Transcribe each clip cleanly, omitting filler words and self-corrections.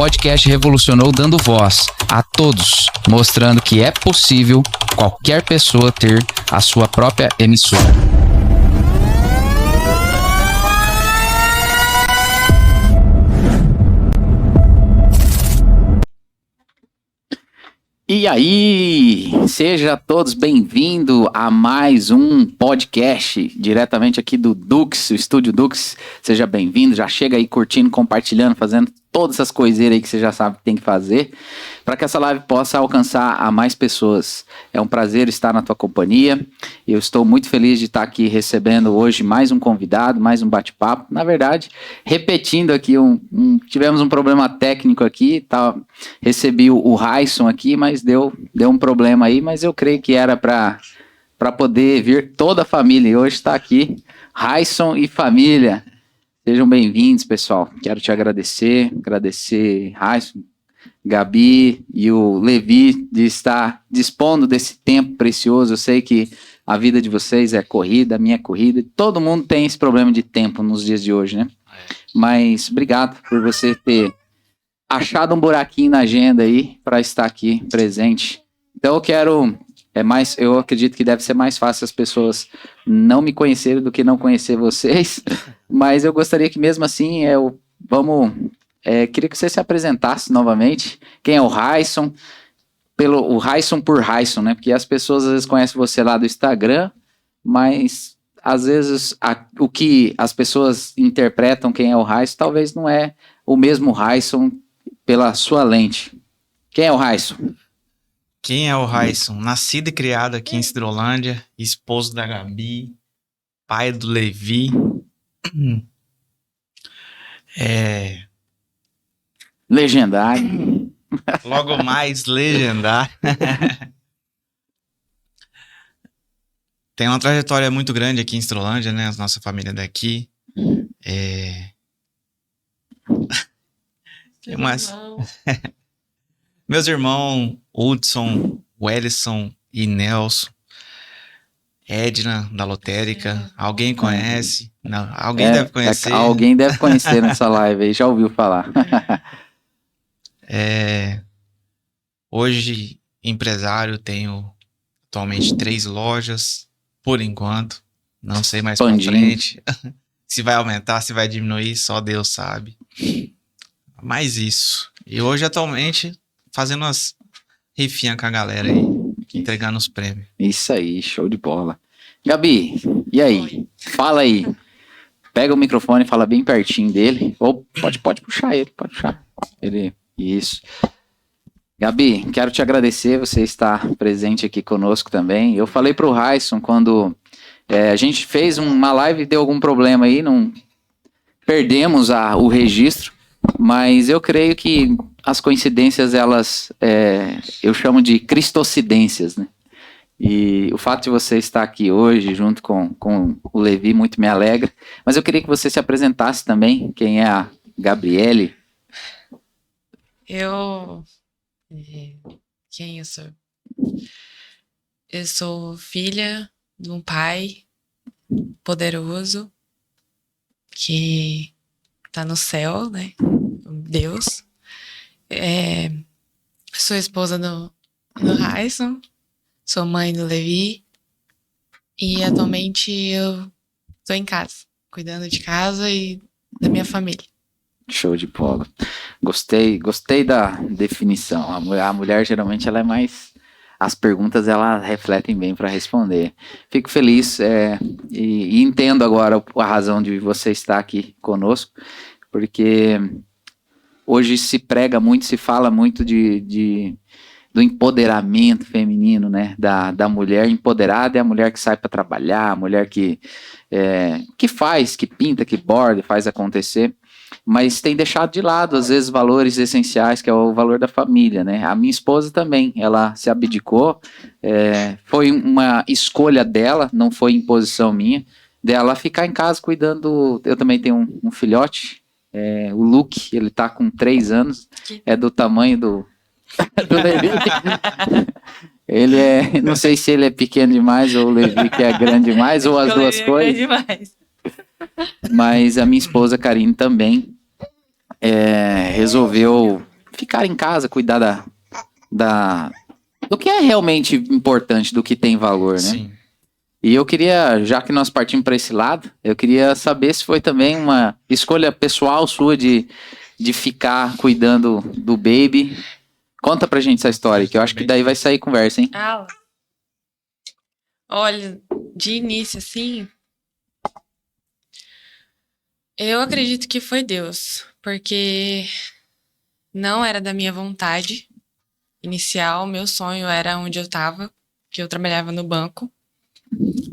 podcast revolucionou dando voz a todos, mostrando que é possível qualquer pessoa ter a sua própria emissora. E aí, seja todos bem-vindos a mais um podcast diretamente aqui do Dux, o Estúdio Dux. Seja bem-vindo, já chega aí curtindo, compartilhando, fazendo todas essas coiseiras aí que você já sabe que tem que fazer, para que essa live possa alcançar a mais pessoas. É um prazer estar na tua companhia. Eu estou muito feliz de estar aqui recebendo hoje mais um convidado, mais um bate-papo. Na verdade, repetindo aqui, tivemos um problema técnico aqui, tá? Recebi o Raison aqui, mas deu um problema aí, mas eu creio que era para poder vir toda a família. E hoje está aqui Raison e família. Sejam bem-vindos, pessoal. Quero te agradecer Raison, Gabi e o Levi de estar dispondo desse tempo precioso. Eu sei que a vida de vocês é corrida, a minha é corrida. Todo mundo tem esse problema de tempo nos dias de hoje, né? Mas obrigado por você ter achado um buraquinho na agenda aí para estar aqui presente. Então eu acredito que deve ser mais fácil as pessoas não me conhecerem do que não conhecer vocês, mas eu gostaria que mesmo assim, queria que você se apresentasse novamente. Quem é o Raison? O Raison por Raison, né? Porque as pessoas às vezes conhecem você lá do Instagram, mas às vezes o que as pessoas interpretam quem é o Raison talvez não é o mesmo Raison pela sua lente. Quem é o Raison? Quem é o Raison? Nascido e criado aqui em Cidrolândia, esposo da Gabi, pai do Levi. Legendário. Logo mais legendário. Tem uma trajetória muito grande aqui em Cidrolândia, né? A nossa família é daqui. Mas... Meus irmãos, Hudson, Wellison e Nelson, Edna, da Lotérica, alguém conhece? Não, alguém deve conhecer. Alguém deve conhecer nessa live aí, já ouviu falar. Hoje, empresário, tenho atualmente 3 lojas, por enquanto. Não sei mais pra frente. Se vai aumentar, se vai diminuir, só Deus sabe. Mas isso. E hoje, atualmente, fazendo umas rifinhas com a galera aí, entregando os prêmios. Isso aí, show de bola. Gabi, e aí? Oi. Fala aí. Pega o microfone e fala bem pertinho dele. Ou pode puxar ele, pode puxar. Isso. Gabi, quero te agradecer, você estar presente aqui conosco também. Eu falei pro Raison quando a gente fez uma live e deu algum problema aí, não perdemos o registro, mas eu creio que as coincidências, eu chamo de cristocidências, né? E o fato de você estar aqui hoje, junto com o Levi, muito me alegra. Mas eu queria que você se apresentasse também. Quem é a Gabriele? Quem eu sou? Eu sou filha de um pai poderoso que tá no céu, né? Deus. Sou esposa do Raison, sou mãe do Levi e atualmente eu tô em casa, cuidando de casa e da minha família. Show de bola. Gostei da definição. A mulher geralmente ela é mais... As perguntas elas refletem bem para responder. Fico feliz e entendo agora a razão de você estar aqui conosco, porque hoje se prega muito, se fala muito do empoderamento feminino, né? Da mulher empoderada é a mulher que sai para trabalhar, a mulher que faz, que pinta, que borda, faz acontecer, mas tem deixado de lado, às vezes, valores essenciais, que é o valor da família, né? A minha esposa também, ela se abdicou, foi uma escolha dela, não foi imposição minha, dela ficar em casa cuidando. Eu também tenho um filhote, o Luke, ele tá com 3 anos, é do tamanho do Levi. Ele não sei se ele é pequeno demais ou o Levi que é grande demais, ou as duas coisas. Mas a minha esposa Karine também resolveu ficar em casa, cuidar do que é realmente importante, do que tem valor, né? Sim. E eu queria, já que nós partimos para esse lado, eu queria saber se foi também uma escolha pessoal sua de ficar cuidando do baby. Conta pra gente essa história, que eu acho que daí vai sair conversa, hein? Olha, de início, assim, eu acredito que foi Deus, porque não era da minha vontade inicial. Meu sonho era onde eu tava, que eu trabalhava no banco.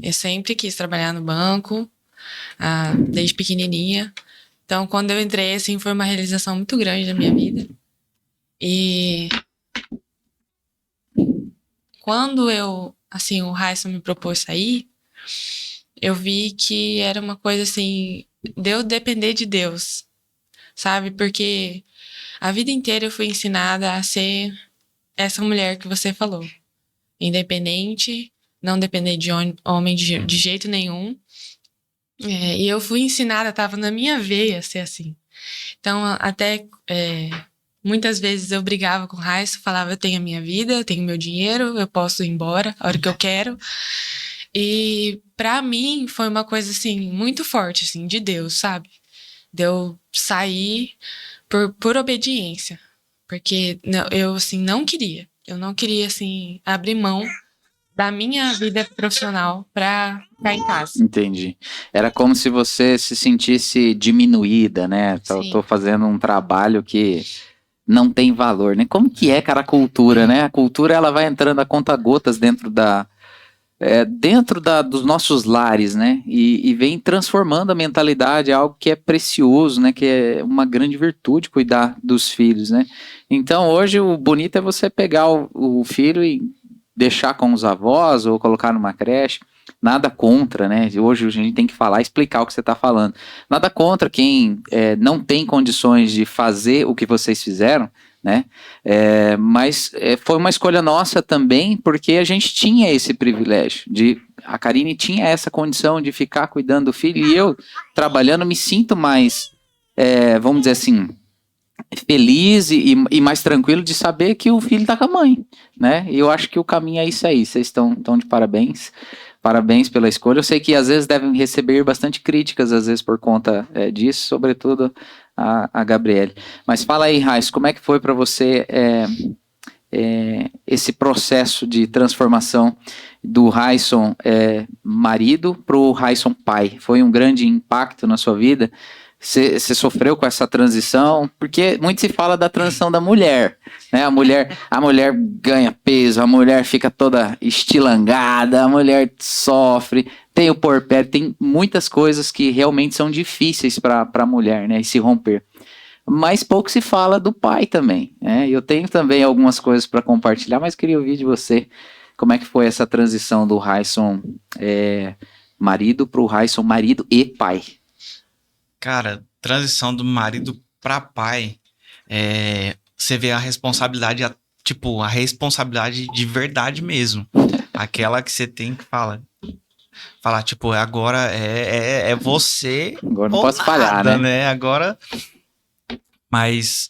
Eu sempre quis trabalhar no banco, desde pequenininha. Então, quando eu entrei, assim, foi uma realização muito grande na minha vida. E quando o Raíssa me propôs sair, eu vi que era uma coisa, assim, de eu depender de Deus, sabe? Porque a vida inteira eu fui ensinada a ser essa mulher que você falou. Independente, não depender de homem de jeito nenhum. E eu fui ensinada, estava na minha veia ser assim. Então, até muitas vezes eu brigava com o Raíssa, falava, eu tenho a minha vida, eu tenho meu dinheiro, eu posso ir embora a hora que eu quero. E pra mim foi uma coisa, assim, muito forte, assim, de Deus, sabe? De eu sair por obediência. Porque eu, assim, não queria. Eu não queria, assim, abrir mão da minha vida profissional pra ficar em casa. Entendi. Era como se você se sentisse diminuída, né? Tô fazendo um trabalho que não tem valor, né? Como que é, cara, a cultura, né? A cultura, ela vai entrando a conta-gotas dentro dos nossos lares, né? E vem transformando a mentalidade, algo que é precioso, né? Que é uma grande virtude cuidar dos filhos, né? Então, hoje, o bonito é você pegar o filho e deixar com os avós ou colocar numa creche. Nada contra, né? Hoje a gente tem que falar, explicar o que você está falando. Nada contra quem não tem condições de fazer o que vocês fizeram, né? Mas foi uma escolha nossa também, porque a gente tinha esse privilégio a Karine tinha essa condição de ficar cuidando do filho, e eu, trabalhando, me sinto mais, vamos dizer assim, feliz e mais tranquilo de saber que o filho tá com a mãe, né? E eu acho que o caminho é isso aí. Vocês estão de parabéns. Parabéns pela escolha. Eu sei que às vezes devem receber bastante críticas, às vezes por conta disso, sobretudo a Gabriele. Mas fala aí, Raíssa, como é que foi para você esse processo de transformação do Raísson marido para o Raísson pai? Foi um grande impacto na sua vida? Você sofreu com essa transição? Porque muito se fala da transição da mulher, né? A mulher ganha peso, a mulher fica toda estilangada, a mulher sofre, tem o porpério, tem muitas coisas que realmente são difíceis para a mulher, né? E se romper. Mas pouco se fala do pai também, né? Eu tenho também algumas coisas para compartilhar, mas queria ouvir de você como é que foi essa transição do Raísson marido para o Raísson marido e pai. Cara, transição do marido pra pai, você vê a responsabilidade, a responsabilidade de verdade mesmo. Aquela que você tem que falar, tipo, agora é você. Agora não posso falhar, né? Agora. Mas,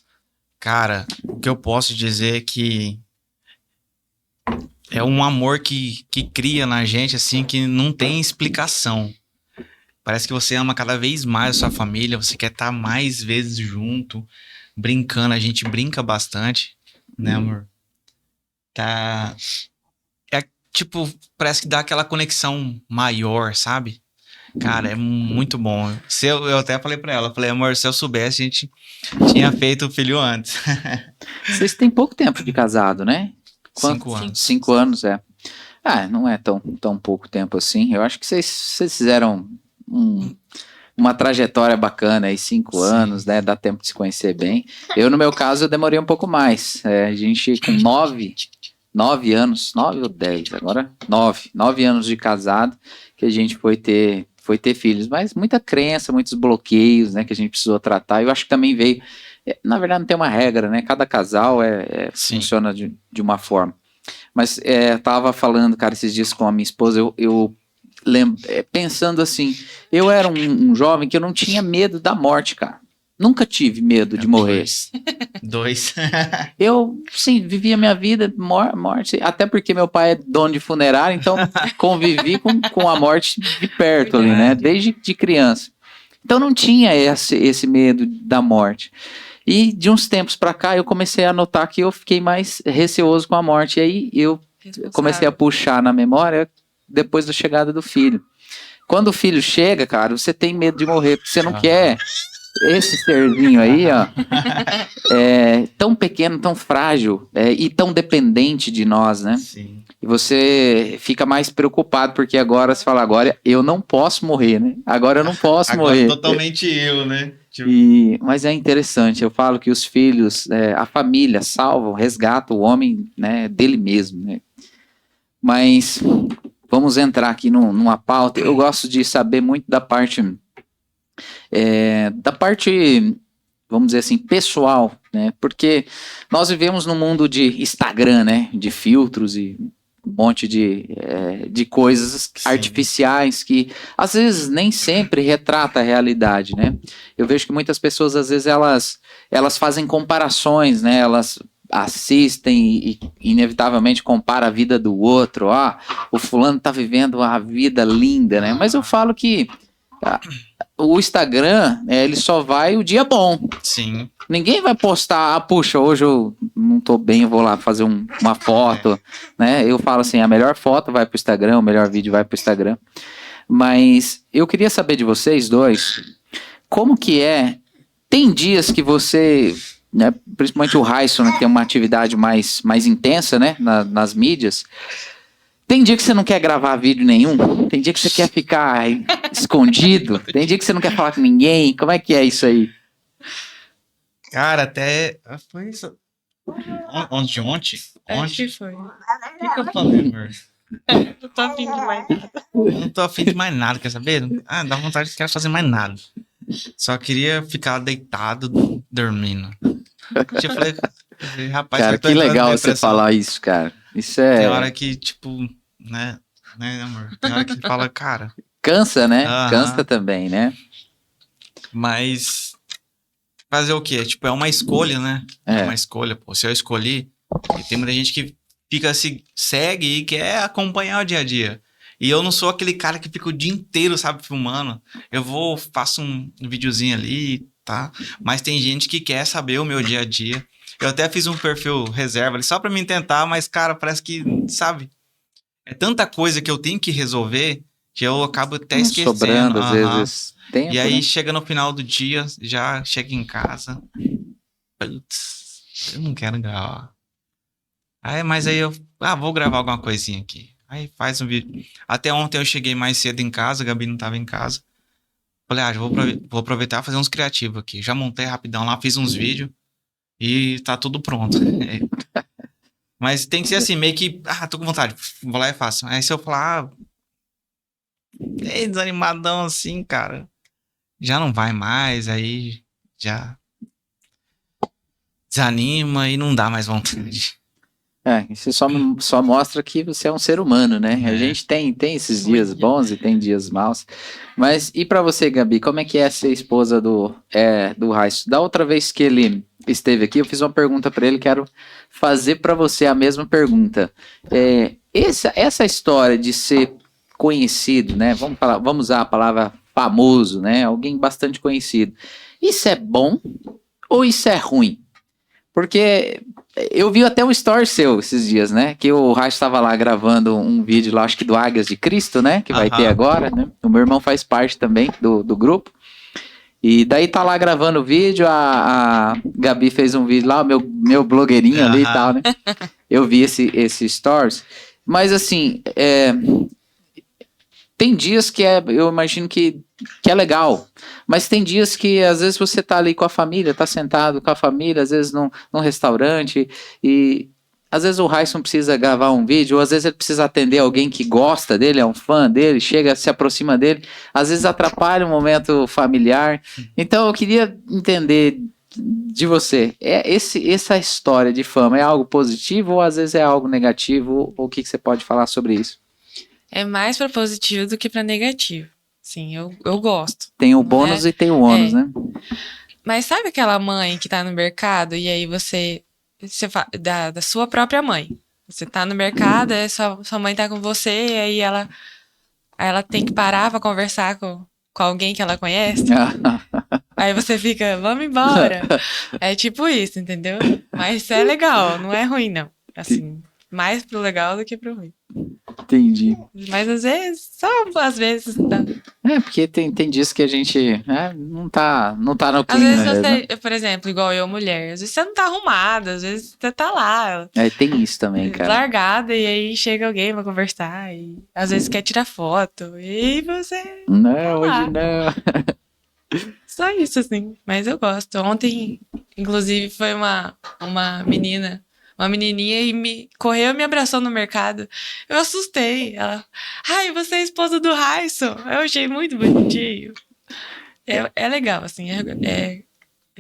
cara, o que eu posso dizer é que é um amor que cria na gente, assim, que não tem explicação. Parece que você ama cada vez mais a sua família, você quer estar mais vezes junto, brincando. A gente brinca bastante, né, amor? Parece que dá aquela conexão maior, sabe? Cara, é muito bom. Eu até falei pra ela, amor, se eu soubesse, a gente tinha feito o filho antes. Vocês têm pouco tempo de casado, né? 5 anos. 5 anos, não é tão pouco tempo assim. Eu acho que vocês fizeram uma trajetória bacana aí, 5 anos, né? Dá tempo de se conhecer bem. Eu, no meu caso, eu demorei um pouco mais. A gente com 9 anos, 9 ou 10, agora 9 anos de casado, que a gente foi ter filhos, mas muita crença, muitos bloqueios, né, que a gente precisou tratar. Eu acho que também veio, na verdade não tem uma regra, né, cada casal funciona de uma forma. Mas eu tava falando, cara, esses dias com a minha esposa, eu pensando assim, eu era um jovem que eu não tinha medo da morte, cara. Nunca tive medo de morrer. Dois. Eu, sim, vivi a minha vida, morte, até porque meu pai é dono de funerária, então convivi com a morte de perto ali, né? Desde de criança. Então não tinha esse medo da morte. E de uns tempos pra cá eu comecei a notar que eu fiquei mais receoso com a morte. E aí eu comecei a puxar na memória depois da chegada do filho. Quando o filho chega, cara, você tem medo de morrer, porque você não quer esse serzinho aí, ó, tão pequeno, tão frágil e tão dependente de nós, né? Sim. E você fica mais preocupado, porque agora você fala, agora eu não posso morrer, né? Agora eu não posso morrer. Totalmente eu, né? Mas é interessante, eu falo que os filhos, a família salvam, resgatam o homem, né, dele mesmo, né? Mas vamos entrar aqui numa pauta. Eu gosto de saber muito da parte, vamos dizer assim, pessoal, né? Porque nós vivemos num mundo de Instagram, né? De filtros e um monte de coisas artificiais que às vezes nem sempre retrata a realidade, né? Eu vejo que muitas pessoas às vezes elas fazem comparações, né? Elas assistem e inevitavelmente compara a vida do outro. O fulano tá vivendo a vida linda, né? Mas eu falo que o Instagram, ele só vai o dia bom. Sim. Ninguém vai postar, puxa, hoje eu não tô bem, eu vou lá fazer uma foto, né? Eu falo assim, a melhor foto vai pro Instagram, o melhor vídeo vai pro Instagram. Mas eu queria saber de vocês dois, como que tem dias que você, né, principalmente o Raisson, né, que tem uma atividade mais intensa, né, nas mídias, tem dia que você não quer gravar vídeo nenhum? Tem dia que você quer ficar escondido? Tem dia que você não quer falar com ninguém? Como é que é isso aí? Cara, até... Foi isso. Ontem? Acho que foi. O que eu falei, amor? Não tô afim de mais nada. Eu não tô afim de mais nada, quer saber? Dá vontade de querer fazer mais nada. Só queria ficar deitado, dormindo. Eu falei, rapaz... Cara, que legal você falar isso, cara. Isso é... Tem hora que, tipo, né, amor? Tem hora que fala, cara... Cansa, né? Cansa também, né? Mas... Fazer o quê? Tipo, é uma escolha, né? É uma escolha, pô. Se eu escolhi... E tem muita gente que fica segue e quer acompanhar o dia a dia. E eu não sou aquele cara que fica o dia inteiro, sabe, filmando. Eu faço um videozinho ali, tá? Mas tem gente que quer saber o meu dia a dia. Eu até fiz um perfil reserva ali só pra me tentar, mas, cara, parece que, sabe? É tanta coisa que eu tenho que resolver que eu acabo até esquecendo. Sobrando, às vezes, tempo, e aí, né? chega no final do dia, já chega em casa. Putz, eu não quero gravar. Mas aí eu... vou gravar alguma coisinha aqui. Aí faz um vídeo. Até ontem eu cheguei mais cedo em casa, a Gabi não tava em casa. Falei, vou aproveitar e fazer uns criativos aqui. Já montei rapidão lá, fiz uns vídeos. E tá tudo pronto. Mas tem que ser assim, meio que... tô com vontade. Vou lá e faço. Aí se eu falar... desanimadão assim, cara. Já não vai mais. Aí já... desanima e não dá mais vontade. Isso só mostra que você é um ser humano, né? A gente tem esses dias bons e tem dias maus. Mas e pra você, Gabi, como é que é ser esposa do Raisson? Da outra vez que ele esteve aqui, eu fiz uma pergunta pra ele, quero fazer pra você a mesma pergunta. Essa história de ser conhecido, né? Vamos usar a palavra famoso, né? Alguém bastante conhecido. Isso é bom ou isso é ruim? Porque eu vi até um story seu esses dias, né? Que o Raisson estava lá gravando um vídeo lá, acho que do Águias de Cristo, né? Que vai ter agora, né? O meu irmão faz parte também do grupo. E daí tá lá gravando o vídeo, a Gabi fez um vídeo lá, meu blogueirinho ali e tal, né? Eu vi esse stories. Mas assim, tem dias que eu imagino que é legal. Mas tem dias que às vezes você tá ali com a família, tá sentado com a família, às vezes num restaurante, e às vezes o Raisson precisa gravar um vídeo, ou às vezes ele precisa atender alguém que gosta dele, é um fã dele, se aproxima dele, às vezes atrapalha um momento familiar. Então eu queria entender de você, essa história de fama é algo positivo ou às vezes é algo negativo? Ou o que você pode falar sobre isso? É mais para positivo do que para negativo. Sim, eu gosto. Tem o bônus e tem o ônus, né? Mas sabe aquela mãe que tá no mercado e aí você da sua própria mãe. Você tá no mercado, aí sua mãe tá com você, e aí ela tem que parar pra conversar com alguém que ela conhece. Aí você fica, vamos embora. É tipo isso, entendeu? Mas é legal, não é ruim, não. Assim, mais pro legal do que pro ruim. Entendi. Mas às vezes, só às vezes dá. Porque tem dias que a gente não tá no Às clima vezes mesmo, né? você, por exemplo, igual eu, mulher, às vezes você não tá arrumada, às vezes você tá lá, Tem isso também, cara. largada, e aí chega alguém pra conversar, e às vezes quer tirar foto, e você. Não, lá. hoje não. Só isso, assim. Mas eu gosto. Ontem, inclusive, foi uma menininha e correu e me abraçou no mercado. Eu assustei. Ela, ai, você é esposa do Raisson. Eu achei muito bonitinho. É legal, assim. É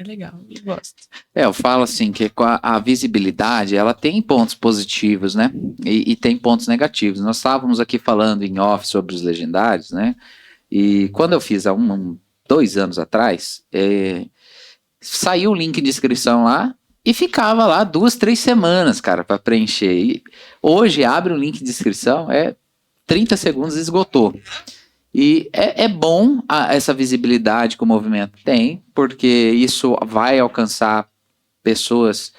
legal. Eu gosto. Eu falo assim que com a visibilidade, ela tem pontos positivos, né? E tem pontos negativos. Nós estávamos aqui falando em off sobre os legendários, né? E quando eu fiz há 2 anos atrás, saiu o link de inscrição lá e ficava lá 2, 3 semanas, cara, para preencher. E hoje abre o link de inscrição, 30 segundos e esgotou. E é bom essa visibilidade que o movimento tem, porque isso vai alcançar pessoas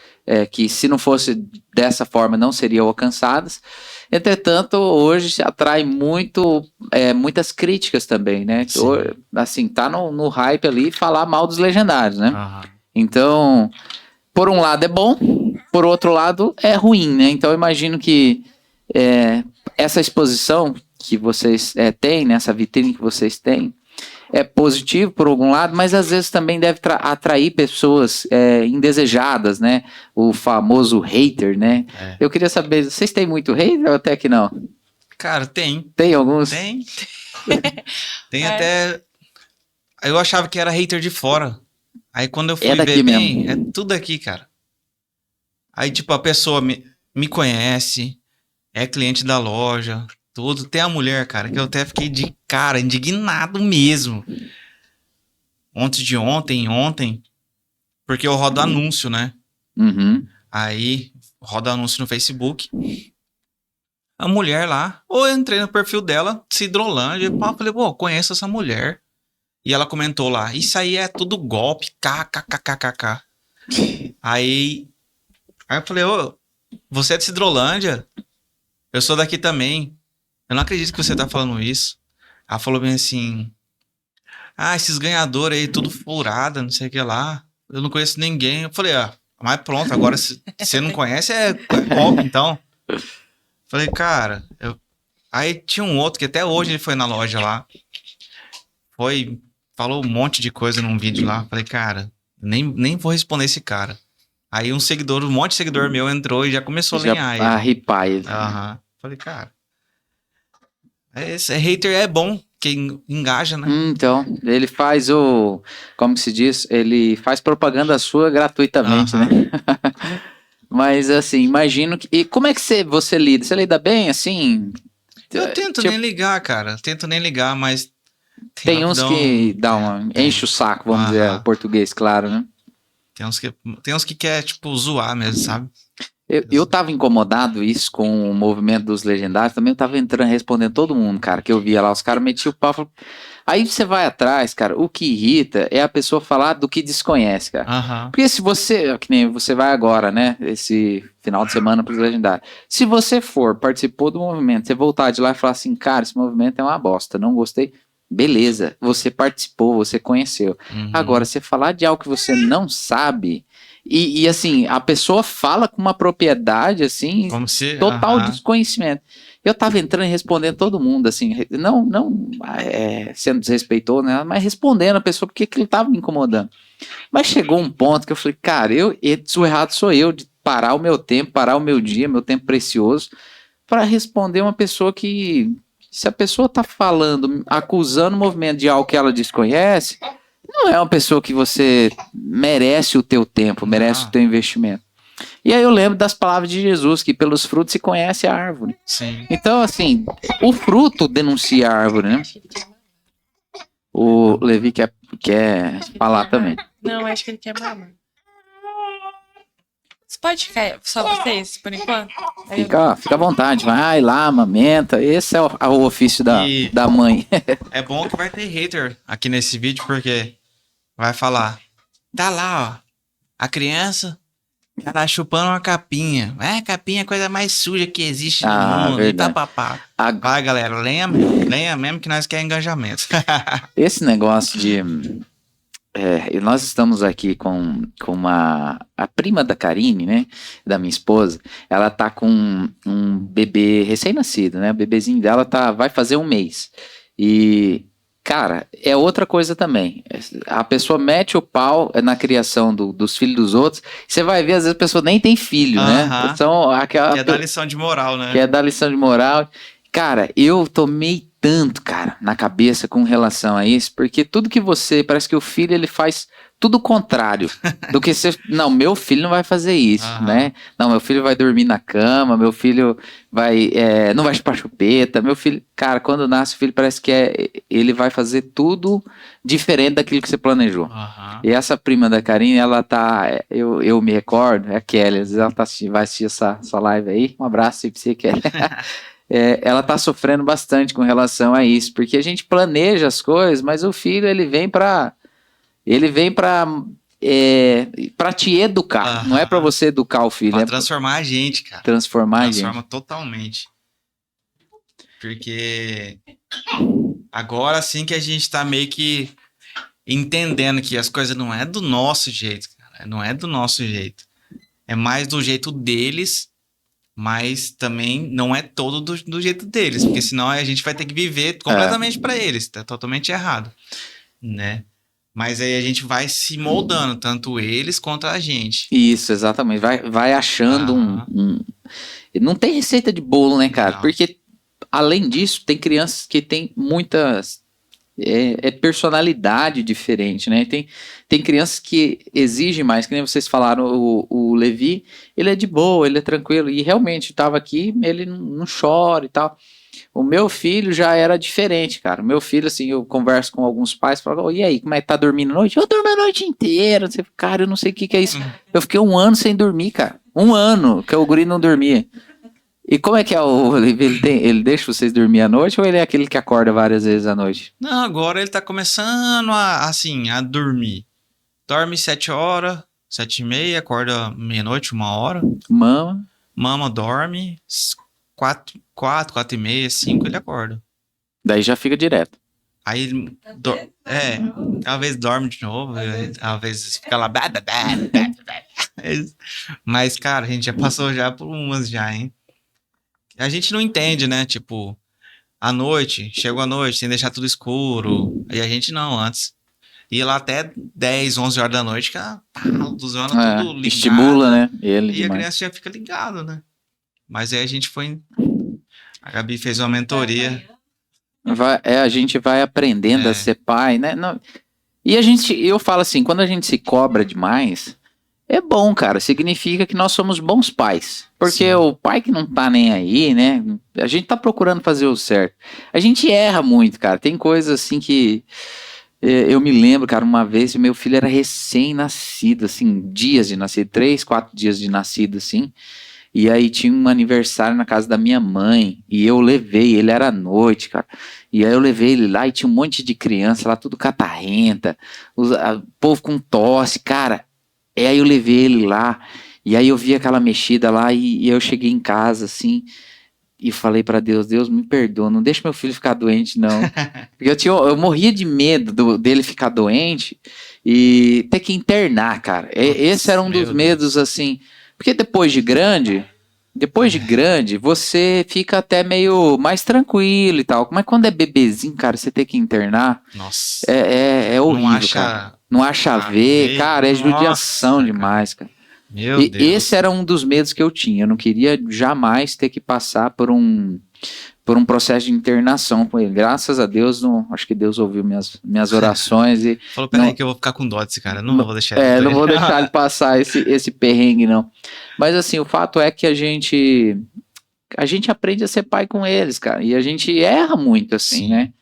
que, se não fosse dessa forma, não seriam alcançadas. Entretanto, hoje se atrai muitas críticas também, né? Assim, tá no hype ali falar mal dos legendários, né? Então, por um lado é bom, por outro lado é ruim, né? Então, eu imagino que essa exposição que vocês têm, né? Essa vitrine que vocês têm, é positivo por algum lado, mas às vezes também deve atrair pessoas indesejadas, né? O famoso hater, né? Eu queria saber, vocês têm muito hater ou até que não? Cara, tem. Tem alguns? Tem. Tem até... Eu achava que era hater de fora. Aí quando eu fui ver bem, é tudo aqui, cara. Aí tipo, a pessoa me conhece, é cliente da loja... Tudo. Tem a mulher, cara, que eu até fiquei de cara, indignado mesmo. Ontem, porque eu rodo anúncio, né? Uhum. Aí, rodo anúncio no Facebook. A mulher lá, eu entrei no perfil dela, Cidrolândia, e falei, pô, conheço essa mulher. E ela comentou lá, isso aí é tudo golpe, kkkkkk. Aí eu falei, ô, você é de Cidrolândia? Eu sou daqui também. Eu não acredito que você tá falando isso. Ela falou bem assim, esses ganhadores aí, tudo furada, não sei o que lá. Eu não conheço ninguém. Eu falei, mas pronto, agora se você não conhece, é golpe, então. Falei, cara... Aí tinha um outro que até hoje ele foi na loja lá. Falou um monte de coisa num vídeo lá. Falei, cara, nem vou responder esse cara. Aí um monte de seguidor meu entrou e já começou a lenhar ele. Ripar ele. Falei, cara... Esse hater é bom, que engaja, né? Então, ele faz como se diz, ele faz propaganda sua gratuitamente, né? Mas assim, imagino que... E como é que você lida? Você lida bem, assim? Eu tento nem ligar, cara. Tento nem ligar, mas... Tem uns que enche o saco, vamos dizer, o português, claro, né? Tem uns que quer, tipo, zoar mesmo, sabe? Eu tava incomodado isso com o movimento dos legendários, também eu tava respondendo todo mundo, cara, que eu via lá, os caras metiam o pau. Aí você vai atrás, cara, o que irrita é a pessoa falar do que desconhece, cara. Porque se você, que nem você vai agora, né, esse final de semana pros legendários, se você participou do movimento, você voltar de lá e falar assim, cara, esse movimento é uma bosta, não gostei, beleza, você participou, você conheceu. Agora, você falar de algo que você não sabe... E assim, a pessoa fala com uma propriedade, assim, como se, total desconhecimento. Eu tava entrando e respondendo todo mundo, assim, não sendo desrespeitoso, né, mas respondendo a pessoa porque aquilo tava me incomodando. Mas chegou um ponto que eu falei, cara, o errado sou eu de parar o meu tempo, parar o meu dia, meu tempo precioso, para responder uma pessoa que, se a pessoa tá falando, acusando o movimento de algo que ela desconhece... Não é uma pessoa que você merece o teu tempo, merece o teu investimento. E aí eu lembro das palavras de Jesus, que pelos frutos se conhece a árvore. Sim. Então, assim, o fruto denuncia a árvore, né? O Levi quer falar também. Não, acho que ele quer mamar. Você pode ficar só vocês, por enquanto? Aí Fica à vontade, vai lá, amamenta. Esse é o ofício da mãe. É bom que vai ter hater aqui nesse vídeo, porque vai falar, tá lá, ó, a criança, ela chupando uma capinha. Capinha é a coisa mais suja que existe no mundo. Verdade. E papapá. Vai, galera, lenha mesmo que nós queremos engajamento. Esse negócio de... nós estamos aqui com a prima da Karine, né, da minha esposa. Ela tá com um bebê recém-nascido, né, o bebezinho dela vai fazer 1 mês, e cara, é outra coisa também, a pessoa mete o pau na criação dos filhos dos outros, você vai ver, às vezes a pessoa nem tem filho, né, então, que é dar lição de moral, né, que é dar lição de moral. Cara, eu tomei tanto, cara, na cabeça com relação a isso, porque tudo que parece que o filho, ele faz tudo o contrário do que você... Não, meu filho não vai fazer isso, né? Não, meu filho vai dormir na cama, meu filho não vai chupar chupeta, meu filho... Cara, quando nasce o filho, parece que ele vai fazer tudo diferente daquilo que você planejou. E essa prima da Karine, ela tá... Eu me recordo, é a Kelly, às vezes ela vai assistir essa live aí. Um abraço aí pra você, Kelly. Ela tá sofrendo bastante com relação a isso, porque a gente planeja as coisas, mas o filho, ele vem pra te educar, não é pra você educar o filho. Pra transformar a gente, cara. Transforma totalmente. Porque agora sim que a gente tá meio que entendendo que as coisas não é do nosso jeito, cara. Não é do nosso jeito. É mais do jeito deles, mas também não é todo do jeito deles, porque senão a gente vai ter que viver completamente para eles, tá totalmente errado, né? Mas aí a gente vai se moldando, tanto eles quanto a gente. Isso, exatamente, vai achando Não tem receita de bolo, né, cara? Não. Porque, além disso, tem crianças que têm muitas... personalidade diferente, né? Tem crianças que exigem mais, que nem vocês falaram, o Levi, ele é de boa, ele é tranquilo, e realmente, estava aqui, ele não chora e tal. O meu filho já era diferente, cara. O meu filho, assim, eu converso com alguns pais, falo, e aí, como é que tá dormindo a noite? Eu durmo a noite inteira. Cara, eu não sei o que é isso. Eu fiquei 1 ano sem dormir, cara. 1 ano que o guri não dormia. E como é que é ele deixa vocês dormir à noite ou ele é aquele que acorda várias vezes à noite? Não, agora ele tá começando a dormir. Dorme 7 horas, 7h30, acorda meia-noite, 1 hora. Mama, dorme, 4h30, 5 ele acorda. Daí já fica direto. Aí ele às vezes dorme de novo, às vezes fica lá. Mas, cara, a gente já passou já por umas já, hein? A gente não entende, né? Tipo, chegou à noite, sem deixar tudo escuro. E a gente não, antes. Ia lá até 10, 11 horas da noite, que a luzona tudo ligado. Estimula, né? Ele e demais. A criança já fica ligado, né? Mas aí a gente foi... A Gabi fez uma mentoria. A gente vai aprendendo a ser pai, né? Não, e eu falo assim, quando a gente se cobra demais... É bom, cara, significa que nós somos bons pais, porque Sim. O pai que não tá nem aí, né, a gente tá procurando fazer o certo, a gente erra muito, cara, tem coisas assim que, eu me lembro, cara, uma vez meu filho era recém-nascido, assim, dias de nascido, 3, 4 dias de nascido, assim, e aí tinha um aniversário na casa da minha mãe, e eu levei, ele era à noite, cara, e aí eu levei ele lá e tinha um monte de criança lá, tudo catarrenta, o povo com tosse, cara. E aí eu levei ele lá, e aí eu vi aquela mexida lá, e eu cheguei em casa, assim, e falei pra Deus, Deus me perdoa, não deixa meu filho ficar doente, não. Porque eu morria de medo dele ficar doente, e ter que internar, cara. Esse era um dos medos, assim, porque depois de grande, você fica até meio mais tranquilo e tal. Mas quando é bebezinho, cara, você ter que internar, Nossa. É horrível, cara. Não acha ver, cara, é judiação demais, cara. Meu Deus. Esse era um dos medos que eu tinha. Eu não queria jamais ter que passar por um processo de internação com ele. Graças a Deus, acho que Deus ouviu minhas orações e... Falou, peraí que eu vou ficar com dó desse cara, não vou deixar ele. Não vou deixar ele passar esse perrengue, não. Mas assim, o fato é que a gente aprende a ser pai com eles, cara, e a gente erra muito, assim, Sim. né?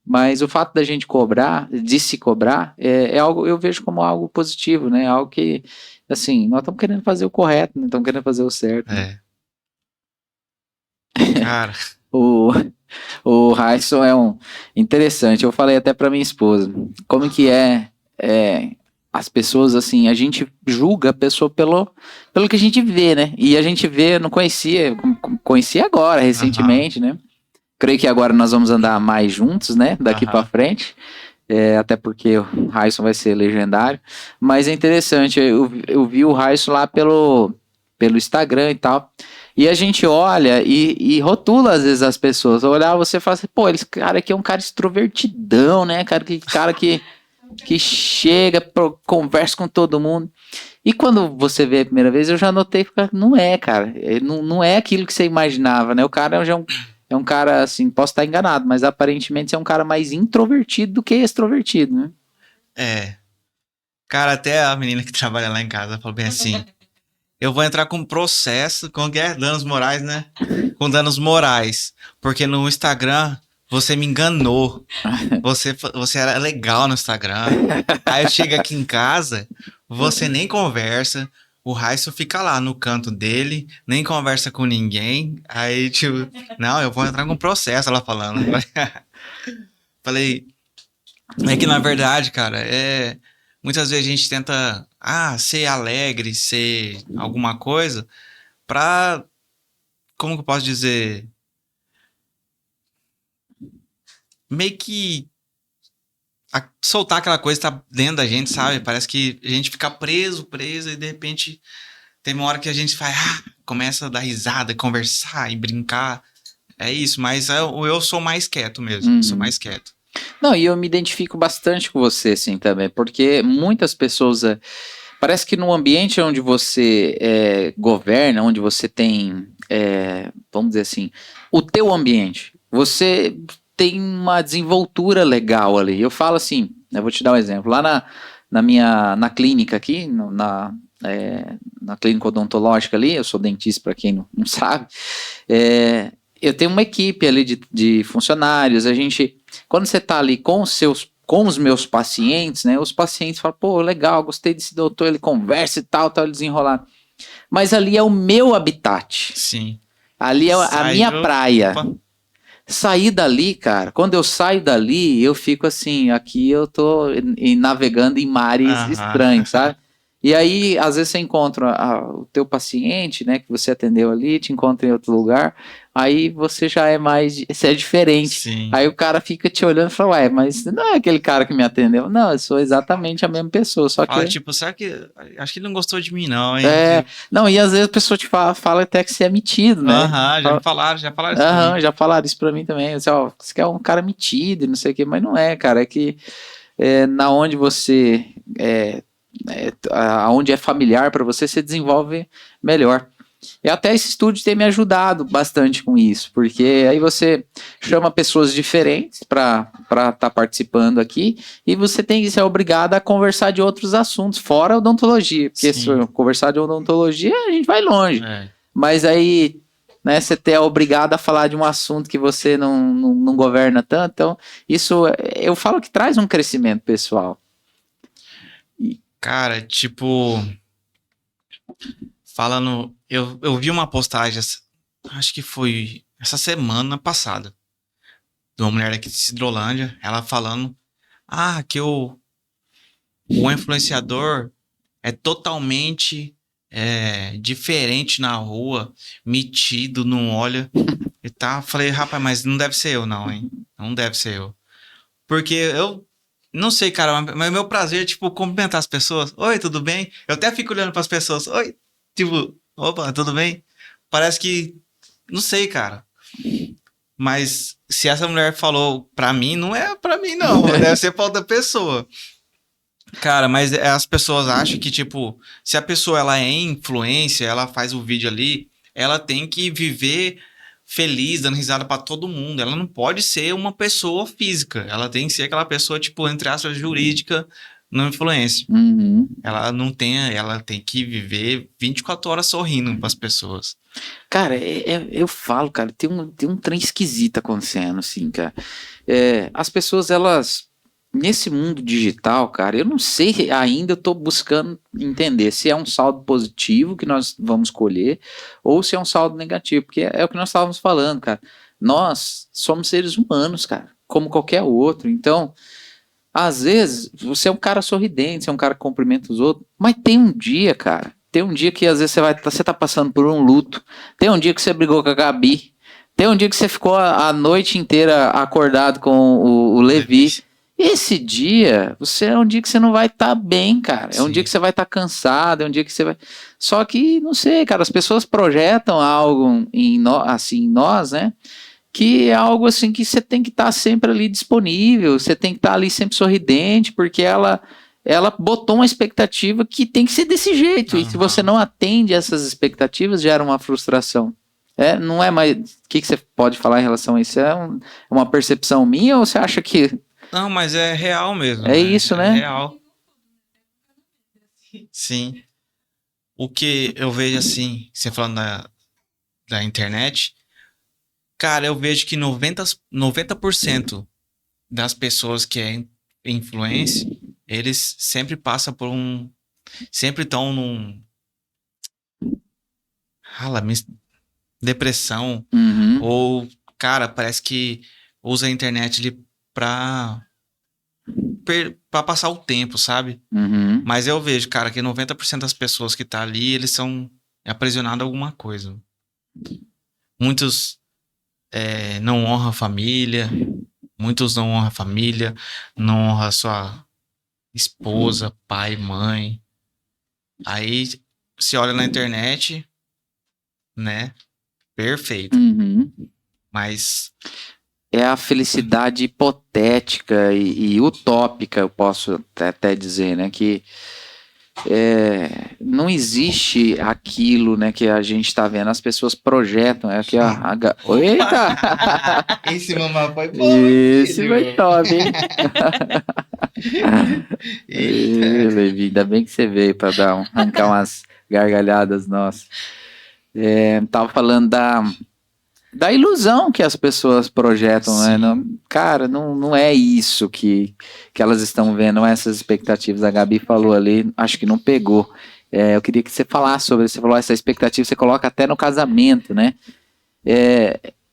Mas o fato da gente cobrar, de se cobrar, é algo, eu vejo como algo positivo, né? Algo que, assim, nós estamos querendo fazer o correto, não estamos querendo fazer o certo. Né? Cara. O Raisson é um interessante. Eu falei até para minha esposa, como que as pessoas assim, a gente julga a pessoa pelo que a gente vê, né? E a gente vê, eu não conhecia agora, recentemente, né? Creio que agora nós vamos andar mais juntos, né? Daqui para frente. Até porque o Raisson vai ser legendário. Mas é interessante, eu vi o Raisson lá pelo Instagram e tal. E a gente olha e rotula às vezes as pessoas. Olhar você fala assim, pô, esse cara aqui é um cara extrovertidão, né? Cara que chega, conversa com todo mundo. E quando você vê a primeira vez, eu já notei, não é, cara. Não é aquilo que você imaginava, né? O cara já é um cara, assim, posso estar enganado, mas aparentemente é um cara mais introvertido do que extrovertido, né? Cara, até a menina que trabalha lá em casa falou bem assim, eu vou entrar com processo com danos morais, né? Com danos morais. Porque no Instagram você me enganou. Você era legal no Instagram. Aí eu chego aqui em casa, você nem conversa. O Raisson fica lá no canto dele, nem conversa com ninguém. Aí, tipo, não, eu vou entrar com processo, ela falando. Falei, é que na verdade, cara, muitas vezes a gente tenta ser alegre, ser alguma coisa pra, como que eu posso dizer, meio que soltar aquela coisa que tá dentro da gente, sabe? Parece que a gente fica preso e de repente tem uma hora que a gente começa a dar risada, conversar e brincar. É isso, mas eu sou mais quieto mesmo, sou mais quieto. Não, e eu me identifico bastante com você, assim, também, porque muitas pessoas, parece que no ambiente onde você governa, onde você tem, vamos dizer assim, o teu ambiente, você tem uma desenvoltura legal ali. Eu falo assim, eu vou te dar um exemplo, lá na clínica aqui, na clínica odontológica ali, eu sou dentista para quem não sabe, eu tenho uma equipe ali de funcionários, quando você está ali com os meus pacientes, né, os pacientes falam, pô, legal, gostei desse doutor, ele conversa e tal, ele desenrolar. Mas ali é o meu habitat. Sim. Ali é a minha praia. Sair dali, cara, quando eu saio dali, eu fico assim, aqui eu tô navegando em mares estranhos, sabe? E aí, às vezes você encontra o teu paciente, né, que você atendeu ali, te encontra em outro lugar, aí você já você é diferente. Sim. Aí o cara fica te olhando e fala, mas não é aquele cara que me atendeu. Não, eu sou exatamente a mesma pessoa, só que... tipo, será que... Acho que ele não gostou de mim, não, hein? Não, e às vezes a pessoa te fala até que você é metido, né? Já falaram isso pra mim. Já falaram isso pra mim também. Você quer um cara metido e não sei o que, mas não é, cara. É que na onde você... aonde é familiar para você, você desenvolve melhor. E até esse estúdio tem me ajudado bastante com isso, porque aí você chama pessoas diferentes para estar participando aqui e você é obrigado a conversar de outros assuntos, fora odontologia, porque se conversar de odontologia, a gente vai longe. Mas aí, né, você é obrigado a falar de um assunto que você não governa tanto, então isso eu falo que traz um crescimento pessoal. Cara, tipo, falando, eu vi uma postagem, acho que foi essa semana passada, de uma mulher aqui de Cidrolândia, ela falando, que o influenciador é totalmente diferente na rua, metido, não olha, e tá, falei, rapaz, mas não deve ser eu não, hein, não deve ser eu, porque eu não sei, cara, mas meu prazer é, tipo, cumprimentar as pessoas. Oi, tudo bem? Eu até fico olhando pras pessoas. Oi, tipo, opa, tudo bem? Parece que, não sei, cara. Mas se essa mulher falou pra mim, não é pra mim, não. Deve ser pra outra pessoa. Cara, mas as pessoas acham que, tipo, se a pessoa, ela é influência, ela faz o vídeo ali, ela tem que viver... feliz, dando risada pra todo mundo. Ela não pode ser uma pessoa física. Ela tem que ser aquela pessoa, tipo, entre aspas, jurídica, no influencer. Uhum. Ela tem que viver 24 horas sorrindo pras pessoas. Cara, eu falo, cara, tem um trem esquisito acontecendo, assim, cara. As pessoas, elas, nesse mundo digital, cara, eu não sei ainda, eu tô buscando entender se é um saldo positivo que nós vamos colher ou se é um saldo negativo, porque é o que nós estávamos falando, cara. Nós somos seres humanos, cara, como qualquer outro, então... Às vezes, você é um cara sorridente, você é um cara que cumprimenta os outros, mas tem um dia, cara, tem um dia que às vezes você tá passando por um luto, tem um dia que você brigou com a Gabi, tem um dia que você ficou a noite inteira acordado com o Levi. Esse dia, é um dia que você não vai estar bem, cara, é um Sim. dia que você vai estar cansado, é um dia que você vai... Só que, não sei, cara, as pessoas projetam algo em nós, né? Que é algo assim que você tem que estar sempre ali disponível, você tem que estar ali sempre sorridente, porque ela botou uma expectativa que tem que ser desse jeito, e se você não atende essas expectativas, gera uma frustração. Não é mais... O que você pode falar em relação a isso? É uma percepção minha ou você acha que... Não, mas é real mesmo. É isso, né? É real. Sim. O que eu vejo assim, você falando da internet... Cara, eu vejo que 90% das pessoas que é influência, eles sempre passam por sempre estão depressão. Uhum. Ou, cara, parece que usa a internet ali pra passar o tempo, sabe? Uhum. Mas eu vejo, cara, que 90% das pessoas que tá ali, eles são aprisionados a alguma coisa. Muitos... não honra a família, muitos não honram a família, não honra a sua esposa, pai, mãe. Aí se olha na internet, né? Perfeito. Uhum. Mas É a felicidade hipotética e utópica, eu posso até dizer, né? Que não existe aquilo, né, que a gente está vendo. As pessoas projetam. Eita! esse mamá foi bom. Esse foi top, hein? Eita. Levi, ainda bem que você veio para arrancar umas gargalhadas nossas. Tava falando da ilusão que as pessoas projetam, né? Cara, não é isso que elas estão vendo, não é essas expectativas. A Gabi falou ali, acho que não pegou. Eu queria que você falasse sobre isso. Você falou essa expectativa, você coloca até no casamento, né?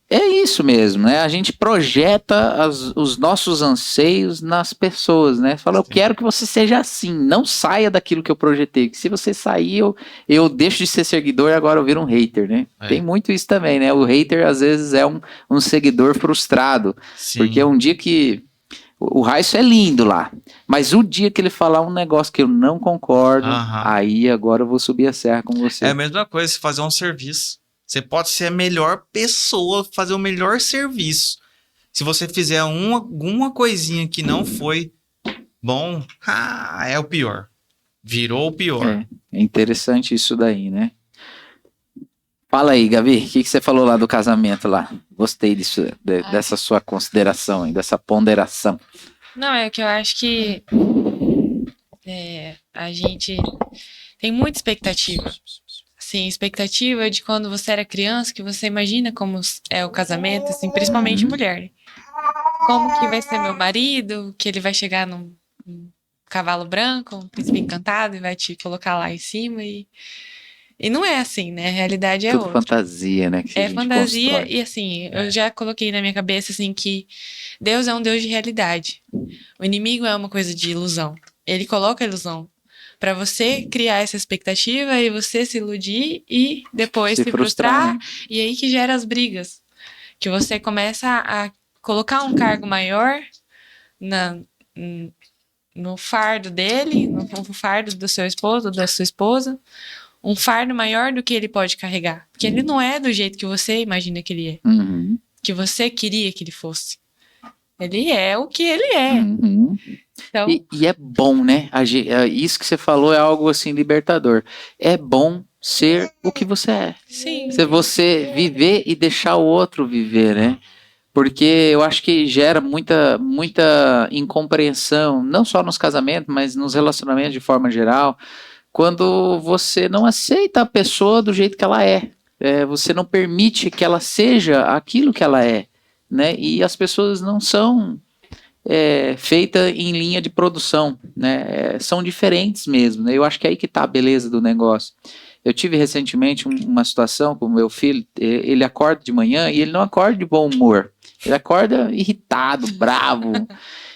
É isso mesmo, né? A gente projeta os nossos anseios nas pessoas, né? Fala, eu quero que você seja assim, não saia daquilo que eu projetei. Que se você sair, eu deixo de ser seguidor e agora eu viro um hater, né? Tem muito isso também, né? O hater às vezes é um seguidor frustrado. Sim. Porque um dia que... O Raísso é lindo lá, mas o dia que ele falar um negócio que eu não concordo, aí agora eu vou subir a serra com você. É a mesma coisa se fazer um serviço. Você pode ser a melhor pessoa, fazer o melhor serviço. Se você fizer alguma coisinha que não foi bom, é o pior. Virou o pior. É interessante isso daí, né? Fala aí, Gabi, o que você falou lá do casamento lá? Gostei disso, dessa sua consideração, dessa ponderação. Não, é que eu acho que a gente tem muita expectativa. Assim, expectativa de quando você era criança, que você imagina como é o casamento, assim, principalmente mulher. Né? Como que vai ser meu marido, que ele vai chegar num cavalo branco, um príncipe encantado, e vai te colocar lá em cima e não é assim, né? A realidade é outra. Tudo fantasia, né? Que a gente fantasia constrói. e assim, eu já coloquei na minha cabeça assim que Deus é um Deus de realidade. O inimigo é uma coisa de ilusão. Ele coloca a ilusão para você criar essa expectativa e você se iludir e depois se frustrar. E aí que gera as brigas. Que você começa a colocar um cargo maior no fardo dele, no fardo do seu esposo, da sua esposa. Um fardo maior do que ele pode carregar. Porque ele não é do jeito que você imagina que ele é. Uhum. Que você queria que ele fosse. Ele é o que ele é. Uhum. Então... E é bom, né? Isso que você falou é algo assim libertador. É bom ser o que você é. Sim. Se você viver e deixar o outro viver, né? Porque eu acho que gera muita incompreensão, não só nos casamentos, mas nos relacionamentos de forma geral, quando você não aceita a pessoa do jeito que ela é. Você não permite que ela seja aquilo que ela é, né? E as pessoas não são feitas em linha de produção, né? São diferentes mesmo, né? Eu acho que é aí que está a beleza do negócio. Eu tive recentemente uma situação com o meu filho, ele acorda de manhã e ele não acorda de bom humor. Ele acorda irritado, bravo,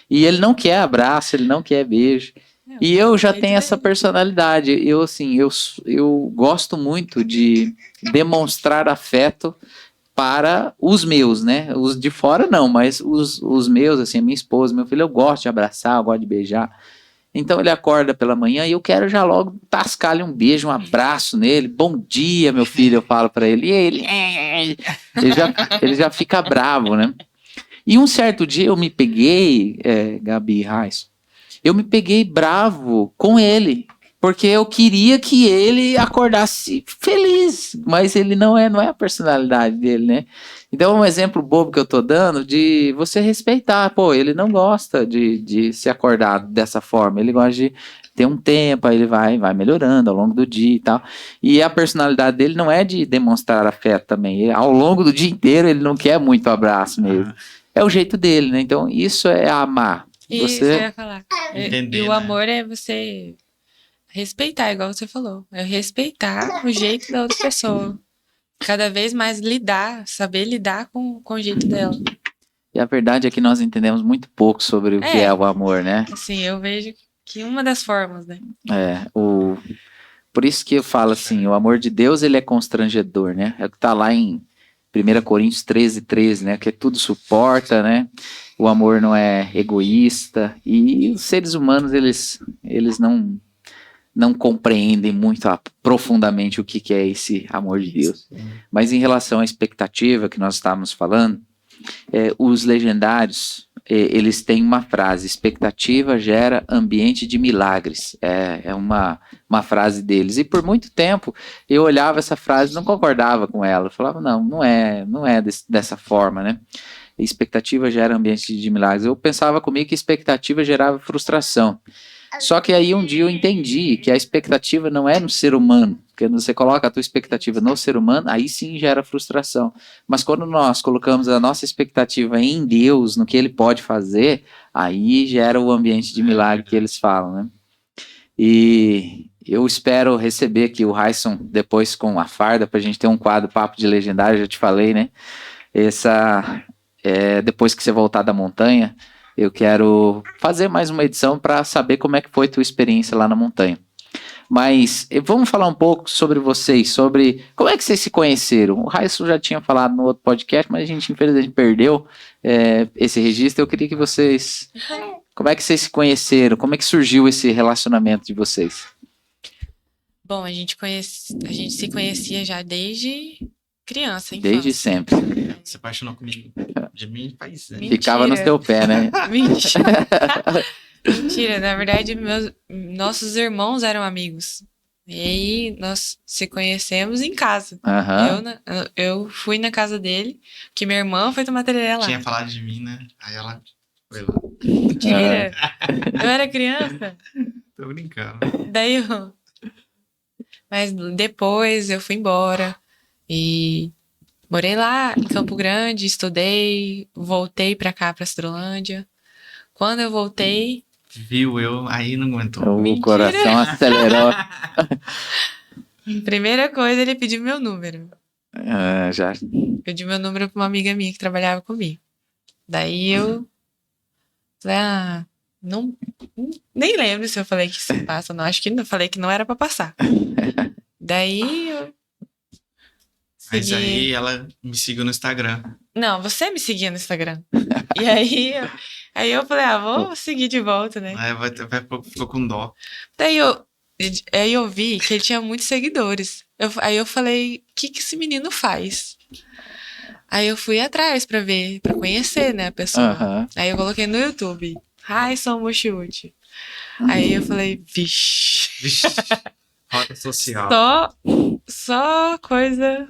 e ele não quer abraço, ele não quer beijo. E eu já tenho essa personalidade. Eu gosto muito de demonstrar afeto para os meus, né? Os de fora não, mas os meus, assim, a minha esposa, meu filho, eu gosto de abraçar, eu gosto de beijar. Então ele acorda pela manhã e eu quero já logo tascar-lhe um beijo, um abraço nele. Bom dia, meu filho, eu falo para ele. E ele já fica bravo, né? E um certo dia eu me peguei, Gabi Reis, eu me peguei bravo com ele, porque eu queria que ele acordasse feliz, mas ele não é a personalidade dele, né? Então, um exemplo bobo que eu tô dando de você respeitar. Pô, ele não gosta de se acordar dessa forma, ele gosta de ter um tempo, aí ele vai melhorando ao longo do dia e tal. E a personalidade dele não é de demonstrar afeto também. Ao longo do dia inteiro ele não quer muito abraço mesmo. É o jeito dele, né? Então, isso é amar. Isso eu ia falar. Entender, E o né? amor é você respeitar, igual você falou. É respeitar o jeito da outra pessoa. Cada vez mais saber lidar com o jeito dela. E a verdade é que nós entendemos muito pouco sobre o que é o amor, né? Assim, eu vejo que uma das formas, né? Por isso que eu falo assim, o amor de Deus, ele é constrangedor, né? É o que tá lá em 1 Coríntios 13:13, né? Que tudo suporta, né? O amor não é egoísta. E os seres humanos, eles não compreendem muito profundamente o que é esse amor de Deus. Mas em relação à expectativa que nós estávamos falando, os legendários, eles têm uma frase: expectativa gera ambiente de milagres. É uma frase deles. E por muito tempo eu olhava essa frase e não concordava com ela. Eu falava, não é dessa forma, né? Expectativa gera ambiente de milagres. Eu pensava comigo que expectativa gerava frustração. Só que aí um dia eu entendi que a expectativa não é no ser humano. Porque você coloca a tua expectativa no ser humano, aí sim gera frustração. Mas quando nós colocamos a nossa expectativa em Deus, no que Ele pode fazer, aí gera o ambiente de milagre que eles falam, né? E eu espero receber aqui o Raison depois com a farda, pra gente ter um quadro Papo de Legendário, já te falei, né? Depois que você voltar da montanha, eu quero fazer mais uma edição para saber como é que foi a tua experiência lá na montanha. Mas vamos falar um pouco sobre vocês, sobre como é que vocês se conheceram. O Raison já tinha falado no outro podcast, mas a gente infelizmente perdeu esse registro. Eu queria que vocês... Como é que vocês se conheceram? Como é que surgiu esse relacionamento de vocês? Bom, a gente se conhecia já desde criança, infância. Desde sempre. Se apaixonou comigo. De mim faz anos. Ficava no seu pé, né? Mentira. Mentira, na verdade, nossos irmãos eram amigos. E aí nós se conhecemos em casa. Eu fui na casa dele, que minha irmã foi tomar tereré lá. Tinha falado de mim, né? Aí ela foi lá. Mentira. Eu era criança. Tô brincando. Mas depois eu fui embora e morei lá em Campo Grande, estudei, voltei pra cá, pra Citrolândia. Quando eu voltei... Viu eu, aí não aguentou. O coração acelerou. Primeira coisa, ele pediu meu número. Já. Pediu meu número pra uma amiga minha que trabalhava comigo. Daí eu falei, nem lembro se eu falei que isso passa ou não. Acho que eu falei que não era pra passar. Daí eu Mas aí ela me seguiu no Instagram. Não, você me seguia no Instagram. E aí eu falei, vou seguir de volta, né? Aí ficou com dó. Daí eu vi que ele tinha muitos seguidores. Aí eu falei, o que esse menino faz? Aí eu fui atrás pra ver, pra conhecer, né, a pessoa. Aí eu coloquei no YouTube, Raison Mochiuchi. Aí eu falei, vixe. Rota social. Só coisa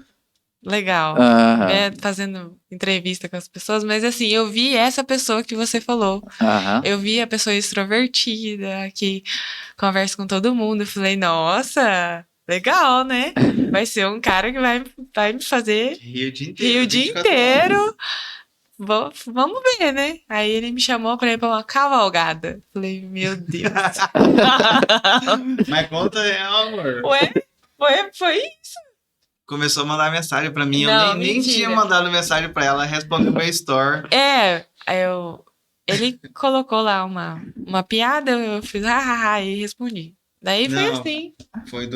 legal, Aham. né, fazendo entrevista com as pessoas, mas assim, eu vi essa pessoa que você falou. Aham. Eu vi a pessoa extrovertida, que conversa com todo mundo. Eu falei, nossa, legal, né? Vai ser um cara que vai me fazer Rio o dia inteiro. rir o dia 24 horas. inteiro. Vamos ver, né? Aí ele me chamou pra ir pra uma cavalgada. Falei, meu Deus. Mas conta real, amor. Ué, foi Começou a mandar mensagem pra mim. Não, Eu nem mentira. tinha mandado mensagem pra ela. Respondeu meu story. Ele colocou lá uma piada, eu fiz hahaha e respondi. Daí foi Não. assim, Foi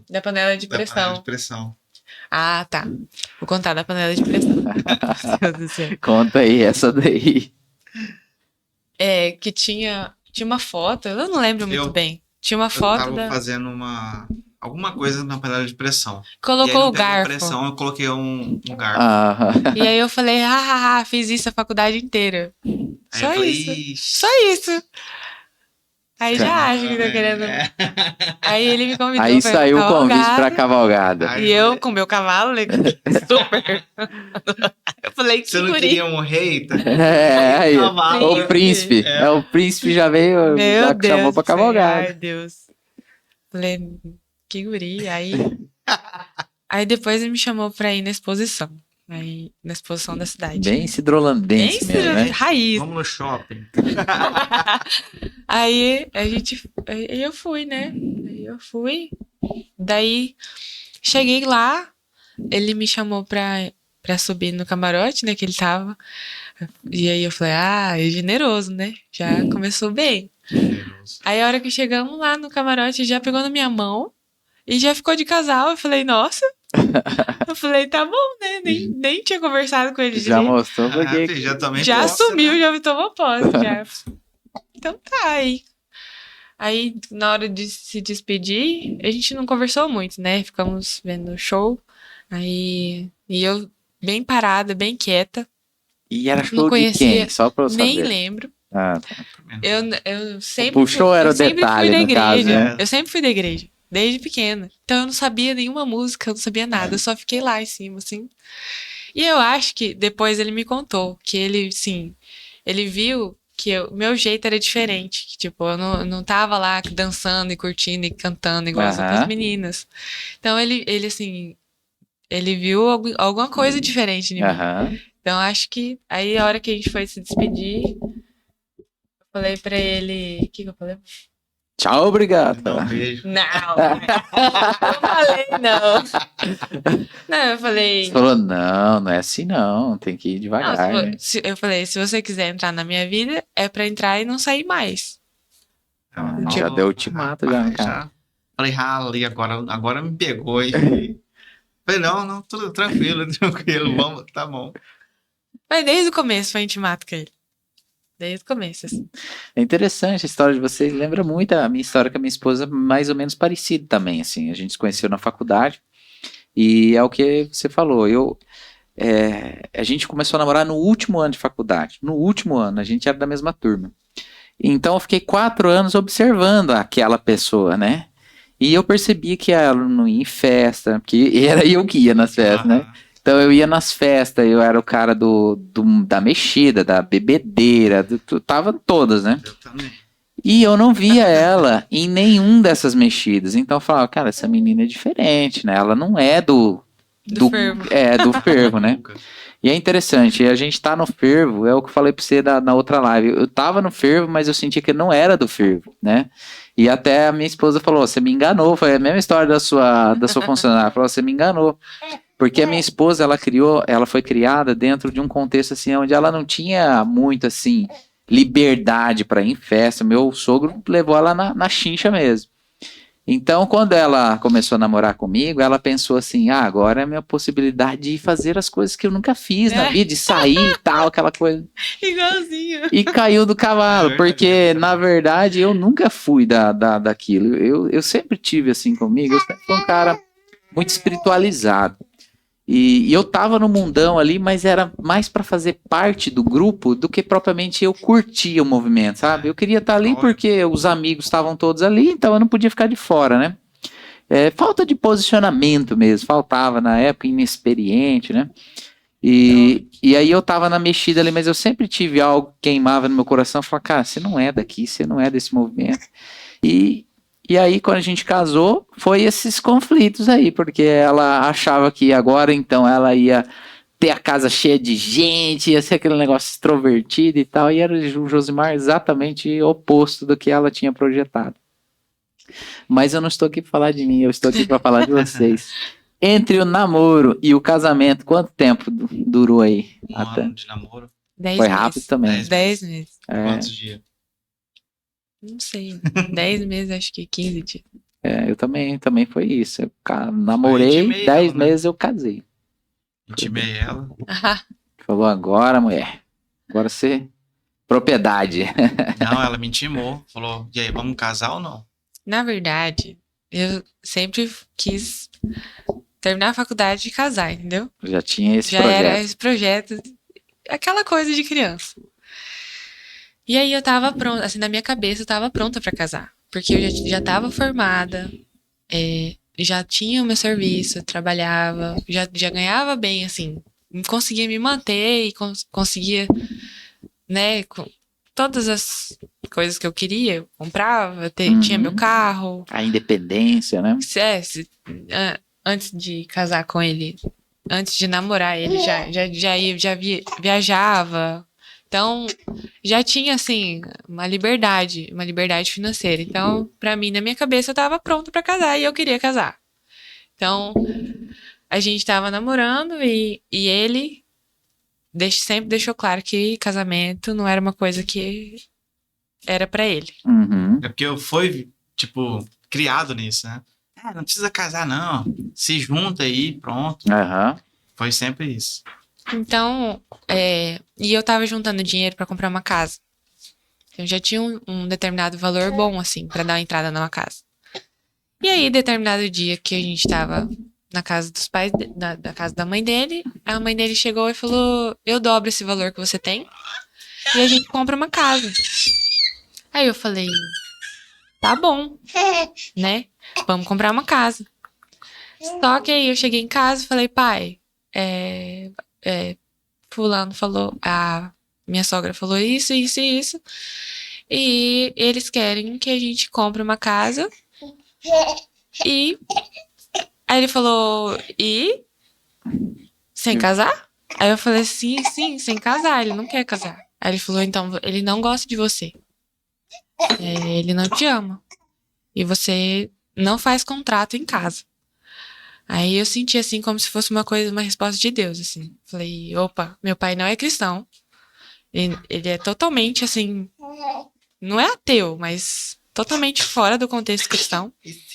da panela de da panela pressão. de pressão. Ah, tá. Vou contar da panela de pressão. Meu Deus do céu. Conta aí, essa daí. É, que tinha uma foto, eu não lembro muito Eu- bem. Tinha uma Eu foto tava da. fazendo alguma coisa na panela de pressão. E aí Colocou não o pegou garfo. pressão, eu coloquei um garfo. Aham. E aí eu falei, hahaha, fiz isso a faculdade inteira. Aí Só eu falei, isso. "Ixi, Só isso. Aí já acho que tá querendo. é." Aí ele me convidou Aí pra saiu o convite pra cavalgada. cavalgada. Aí E eu com meu cavalo, né, super. Eu falei, que Você não guri. queria um rei? Tá? É, aí. Cavalo. O príncipe. É. O príncipe já veio, Meu já Deus chamou pra do céu, cavalgada. Ai, Deus. Falei, que guri. Aí depois ele me chamou pra ir na exposição. Aí, na exposição da cidade. Bem cidrolandense Bem mesmo, né? raiz. Vamos no shopping. Aí eu fui, né? Aí eu fui. Daí cheguei lá, ele me chamou pra subir no camarote, né? Que ele tava. E aí eu falei, é generoso, né? Já começou bem. Generoso. Aí a hora que chegamos lá no camarote, já pegou na minha mão e já ficou de casal. Eu falei, nossa. Eu falei, tá bom, né? Nem tinha conversado com ele Já direito. mostrou porque. filho, já tomei Já posse, assumiu, né? já me tomou posse. Já. Então tá aí. Aí, na hora de se despedir, a gente não conversou muito, né? Ficamos vendo o show. Aí, e eu bem parada, bem quieta. E era Não show de conhecia, quem? Só pra eu nem saber. lembro. Ah, tá. Eu sempre O show era o detalhe, da no igreja. caso, né? Eu sempre fui da igreja, desde pequena. Então eu não sabia nenhuma música, eu não sabia nada. Eu só fiquei lá em cima, assim. E eu acho que depois ele me contou que ele, sim, ele viu que o meu jeito era diferente. Que, tipo, eu não tava lá dançando e curtindo e cantando igual as Aham. outras meninas. Então ele assim, ele viu alguma coisa diferente em mim. Aham. Então acho que aí a hora que a gente foi se despedir, eu falei pra ele, o que eu falei? Tchau, obrigado. Dá um beijo. Não, não falei não. Não, eu falei. Você falou, não é assim não, tem que ir Não, devagar, né? eu falei, se você quiser entrar na minha vida, é pra entrar e não sair mais. Já deu ultimato já, cara. Falei, ali, agora me pegou. E falei, não, tudo tranquilo, vamos, tá bom. Mas desde o começo foi intimato com ele. Desde o começo, assim. É interessante a história de vocês, lembra muito a minha história com a minha esposa, mais ou menos parecida também, assim, a gente se conheceu na faculdade, e é o que você falou, a gente começou a namorar no último ano de faculdade, no último ano, a gente era da mesma turma, então eu fiquei 4 anos observando aquela pessoa, né, e eu percebi que ela não ia em festa, porque era eu que ia nas festas, né. Então eu ia nas festas, eu era o cara da mexida, da bebedeira, tava todas, né? Eu também. E eu não via ela em nenhum dessas mexidas. Então eu falava, cara, essa menina é diferente, né? Ela não é Do fervo. do fervo, né? Nunca. E é interessante, a gente tá no fervo, é o que eu falei pra você na outra live. Eu tava no fervo, mas eu sentia que não era do fervo, né? E até a minha esposa falou, você me enganou. Foi a mesma história da sua funcionária. Ela falou, você me enganou. Porque a minha esposa, ela foi criada dentro de um contexto assim, onde ela não tinha muito assim, liberdade para ir em festa. Meu sogro levou ela na chincha mesmo. Então, quando ela começou a namorar comigo, ela pensou assim, agora é a minha possibilidade de fazer as coisas que eu nunca fiz na vida, de sair e tal, aquela coisa. Igualzinho. E caiu do cavalo, porque, na verdade, eu nunca fui daquilo. Eu sempre tive assim comigo, eu sempre fui um cara muito espiritualizado. E eu tava no mundão ali, mas era mais para fazer parte do grupo do que propriamente eu curtia o movimento, sabe? Eu queria estar ali porque os amigos estavam todos ali, então eu não podia ficar de fora, né? falta de posicionamento mesmo, faltava na época, inexperiente, né? E aí eu tava na mexida ali, mas eu sempre tive algo que queimava no meu coração, falava, cara, você não é daqui, você não é desse movimento. E aí, quando a gente casou, foi esses conflitos aí, porque ela achava que agora, então, ela ia ter a casa cheia de gente, ia ser aquele negócio extrovertido e tal, e era o Josimar exatamente oposto do que ela tinha projetado. Mas eu não estou aqui para falar de mim, eu estou aqui para falar de vocês. Entre o namoro e o casamento, quanto tempo durou aí? Um ano de namoro. 10 Foi meses. rápido também. 10 meses. Quantos dias? Não sei. 10 meses, acho que 15 dias. Eu também foi isso. Eu namorei, 10 meses eu casei. Intimei ela. Falou, agora, mulher. Agora você... Propriedade. Não, ela me intimou. Falou, e aí, vamos casar ou não? Na verdade, eu sempre quis terminar a faculdade e casar, entendeu? Já tinha esse Já projeto. era esse projeto. Aquela coisa de criança. E aí eu tava pronta, assim, na minha cabeça eu tava pronta pra casar. Porque eu já tava formada, já tinha o meu serviço, trabalhava, já ganhava bem, assim. Conseguia me manter e conseguia, né, todas as coisas que eu queria, eu comprava, tinha meu carro. A independência, né? Antes de casar com ele, antes de namorar ele, já viajava. Então, já tinha, assim, uma liberdade financeira. Então, pra mim, na minha cabeça, eu tava pronta pra casar e eu queria casar. Então, a gente tava namorando e ele sempre deixou claro que casamento não era uma coisa que era pra ele. É porque eu fui, tipo, criado nisso, né? Não precisa casar, não. Se junta aí, pronto. Foi sempre isso. Então, e eu tava juntando dinheiro pra comprar uma casa. Eu já tinha um determinado valor bom, assim, pra dar entrada numa casa. E aí, determinado dia que a gente tava na casa dos pais, da casa da mãe dele, a mãe dele chegou e falou, eu dobro esse valor que você tem e a gente compra uma casa. Aí eu falei, tá bom, né? Vamos comprar uma casa. Só que aí eu cheguei em casa e falei, pai, fulano falou, a minha sogra falou isso, isso e isso. E eles querem que a gente compre uma casa. E aí ele falou, e? Sem casar? Aí eu falei, sim, sem casar, ele não quer casar. Aí ele falou, então, ele não gosta de você. Ele não te ama. E você não faz contrato em casa. Aí eu senti assim como se fosse uma resposta de Deus, assim. Falei, opa, meu pai não é cristão. Ele é totalmente assim, não é ateu, mas totalmente fora do contexto cristão.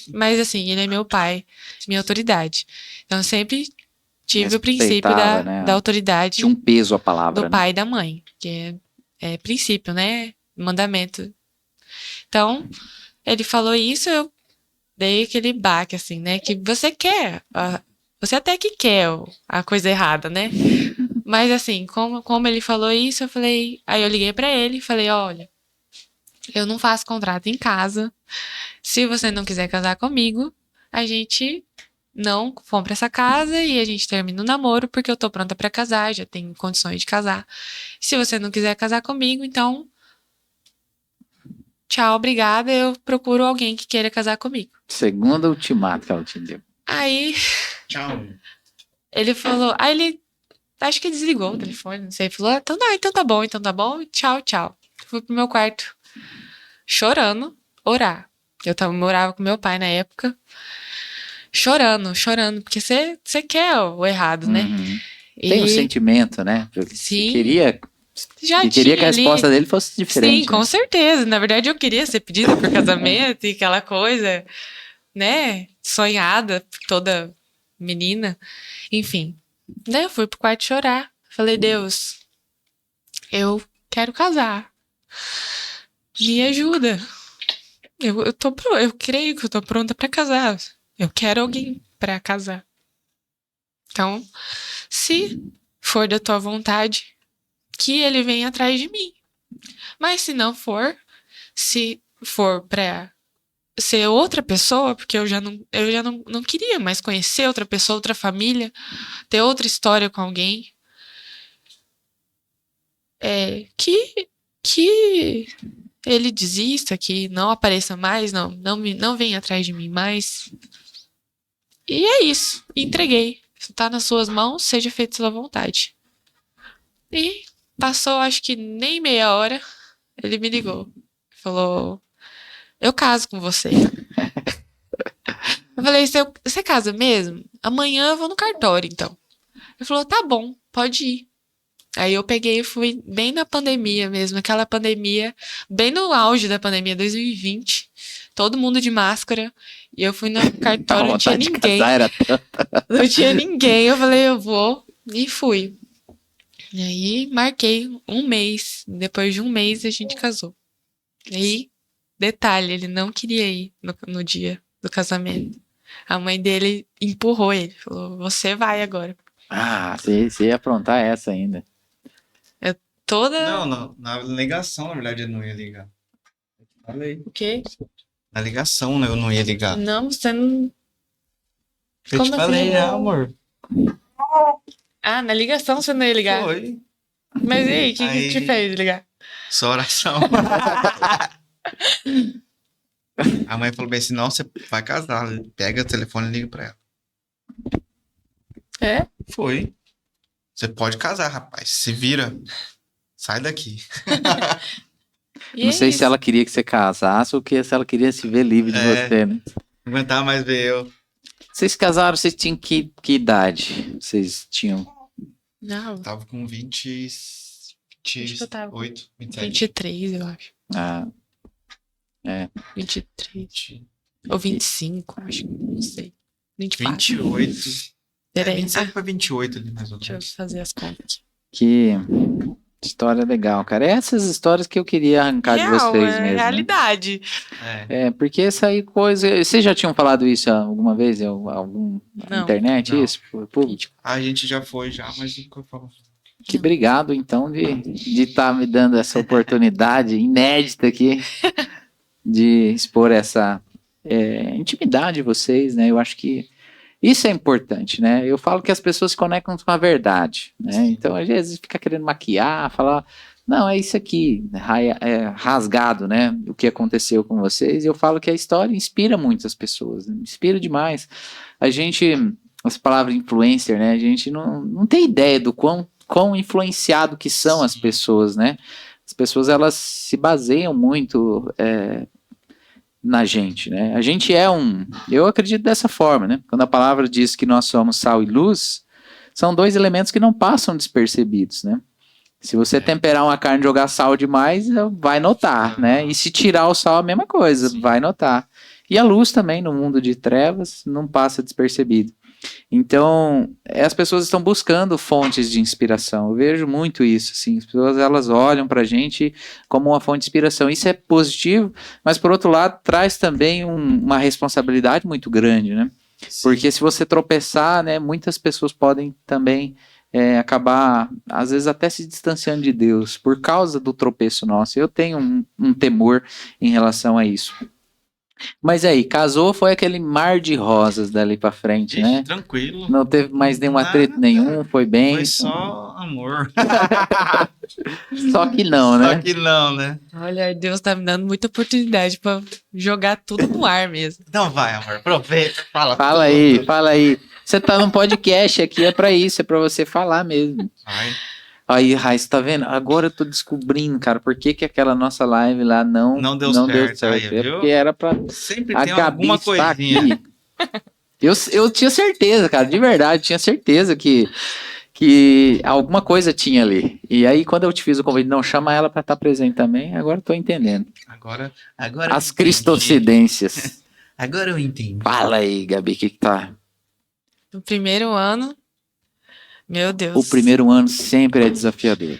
Mas assim, ele é meu pai, minha autoridade. Então eu sempre tive o princípio da autoridade. Tinha um peso a palavra, do pai e da mãe, que é princípio, né? Mandamento. Então, ele falou isso, eu dei aquele baque, assim, né? Que você quer, você até que quer a coisa errada, né? Mas assim, como ele falou isso, eu falei, aí eu liguei pra ele e falei, olha, eu não faço contrato em casa, se você não quiser casar comigo, a gente não compra essa casa e a gente termina o namoro, porque eu tô pronta pra casar, já tenho condições de casar. Se você não quiser casar comigo, então tchau, obrigada, eu procuro alguém que queira casar comigo. Segundo ultimato que ela te deu. Aí, tchau. Ele falou, acho que desligou o telefone, não sei, falou, então tá bom, tchau. Fui pro meu quarto, chorando, orar. Eu morava com meu pai na época, chorando, porque você quer o errado, né? Tem um sentimento, né? Sim. Queria que a resposta dele fosse diferente. Sim, com certeza. Na verdade, eu queria ser pedida por casamento e aquela coisa, né? Sonhada por toda menina. Enfim. Daí eu fui pro quarto chorar. Falei, Deus, eu quero casar. Me ajuda. Eu creio que eu tô pronta pra casar. Eu quero alguém pra casar. Então, se for da tua vontade, que ele venha atrás de mim. Mas se não for, se for pra ser outra pessoa, porque eu já não queria mais conhecer outra pessoa, outra família, ter outra história com alguém. Que ele desista, que não apareça mais, não venha atrás de mim mais. E é isso, entreguei. Tá nas suas mãos, seja feita sua vontade. E passou, acho que nem meia hora, ele me ligou. Falou, eu caso com você. Eu falei, você casa mesmo? Amanhã eu vou no cartório, então. Ele falou, tá bom, pode ir. Aí eu peguei e fui bem na pandemia mesmo, aquela pandemia, bem no auge da pandemia, 2020. Todo mundo de máscara. E eu fui no cartório, não tinha ninguém. Não tinha ninguém. Eu falei, eu vou. E fui. E aí marquei um mês. Depois de um mês a gente casou. E aí, detalhe, ele não queria ir no dia do casamento. A mãe dele empurrou ele. Falou, você vai agora. Ah, você ia aprontar essa ainda. Não, na ligação, na verdade, eu não ia ligar. Falei. O quê? Na ligação, né? Eu não ia ligar. Não, você não... Eu Como te falei, assim? amor. Ah, na ligação você não ia ligar? Foi. Mas e aí, o que te fez ligar? Só oração. A mãe falou bem assim, não, você vai casar. Pega o telefone e liga pra ela. É? Foi. Você pode casar, rapaz. Se vira. Sai daqui. E Não é sei isso. se ela queria que você casasse ou se ela queria se ver livre de você, né? Não aguentava mais ver eu. Vocês se casaram, vocês tinham que idade? Vocês tinham... Não, Tava com 20... Acho que eu tava com 28, 27. 23, eu acho. Ah, 23. Ou 25, acho. Não sei. 24. 28. Peraí. 27 pra 28 ali, mais ou Deixa eu menos. fazer as contas. que história legal, cara. Essas histórias que eu queria arrancar de vocês mesmo, né? Realidade. Porque essa aí coisa... Vocês já tinham falado isso alguma vez em algum Não. internet, Não. isso? Público? A gente já foi, mas nunca falou. Que obrigado, então, de estar me dando essa oportunidade inédita aqui de expor essa intimidade de vocês, né? Eu acho que isso é importante, né? Eu falo que as pessoas se conectam com a verdade, né? Sim. Então, às vezes, fica querendo maquiar, falar, não, é isso aqui, rasgado, né? O que aconteceu com vocês. E eu falo que a história inspira muitas pessoas, né? Inspira demais. A gente, essa palavra influencer, né? A gente não tem ideia do quão influenciado que são as pessoas, né? As pessoas, elas se baseiam muito na gente, né? A gente eu acredito dessa forma, né? Quando a palavra diz que nós somos sal e luz, são dois elementos que não passam despercebidos, né? Se você temperar uma carne e jogar sal demais, vai notar, né? E se tirar o sal, a mesma coisa, vai notar. E a luz também, no mundo de trevas, não passa despercebido. Então, as pessoas estão buscando fontes de inspiração. Eu vejo muito isso, assim. As pessoas, elas olham pra gente como uma fonte de inspiração. Isso é positivo, mas por outro lado, traz também uma responsabilidade muito grande, né? Sim. Porque se você tropeçar, né, muitas pessoas podem também acabar, às vezes, até se distanciando de Deus por causa do tropeço nosso. Eu tenho um temor em relação a isso. Mas aí, casou, foi aquele mar de rosas dali pra frente, né? Tranquilo. Não teve mais nenhuma Nada. treta nenhum, foi bem. Foi só amor. Só que não, né? Só que não, né? Olha, Deus tá me dando muita oportunidade pra jogar tudo no ar mesmo. Então vai, amor. Aproveita. Fala Fala aí. Você tá num podcast aqui, é pra isso, é pra você falar mesmo. Vai. Aí, Raiz, tá vendo? Agora eu tô descobrindo, cara, por que aquela nossa live lá não deu certo. Aí, É viu? porque era pra Sempre a tem Gabi alguma estar coisinha. aqui. Eu tinha certeza, cara, de verdade, tinha certeza que alguma coisa tinha ali. E aí, quando eu te fiz o convite, não, chama ela pra estar presente também, agora eu tô entendendo. Agora As cristocidências. Agora eu entendi. Fala aí, Gabi, o que tá... No primeiro ano, meu Deus. O primeiro ano sempre é desafiador.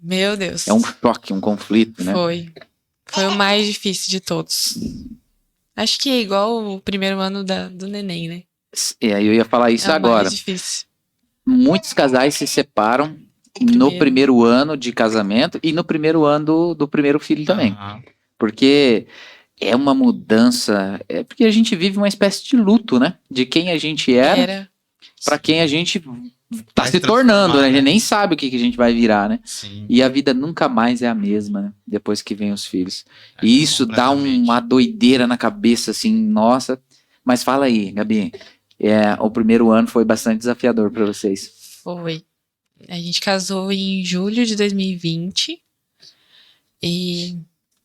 Meu Deus. É um choque, um conflito, né? Foi o mais difícil de todos. Acho que é igual o primeiro ano do neném, né? E aí eu ia falar isso É o agora. mais difícil. Muitos casais se separam no primeiro ano de casamento e no primeiro ano do primeiro filho também. Aham. Porque é uma mudança, é porque a gente vive uma espécie de luto, né? De quem a gente era para quem a gente tá Vai se tornando, né? A né? gente nem sabe o que a gente vai virar, né? Sim. E a vida nunca mais é a mesma, né? Depois que vem os filhos. E isso dá uma doideira na cabeça, assim, nossa. Mas fala aí, Gabi. O primeiro ano foi bastante desafiador para vocês. Foi. A gente casou em julho de 2020. E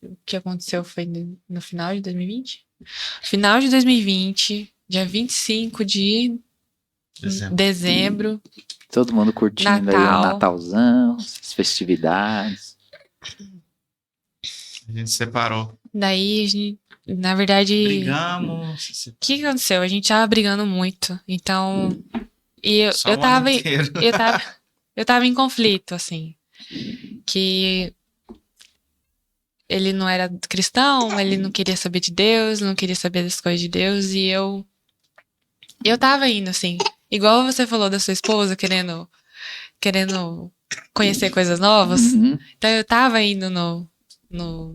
o que aconteceu foi no final de 2020? Final de 2020, dia 25 de dezembro. Todo mundo curtindo aí o Natalzão, as festividades. A gente separou. Daí, a gente, na verdade... Brigamos. O que aconteceu? A gente tava brigando muito. Então... E eu tava em conflito, assim. Que... Ele não era cristão, ele não queria saber de Deus, não queria saber das coisas de Deus, e eu tava indo, assim, igual você falou da sua esposa, querendo conhecer coisas novas, então eu tava indo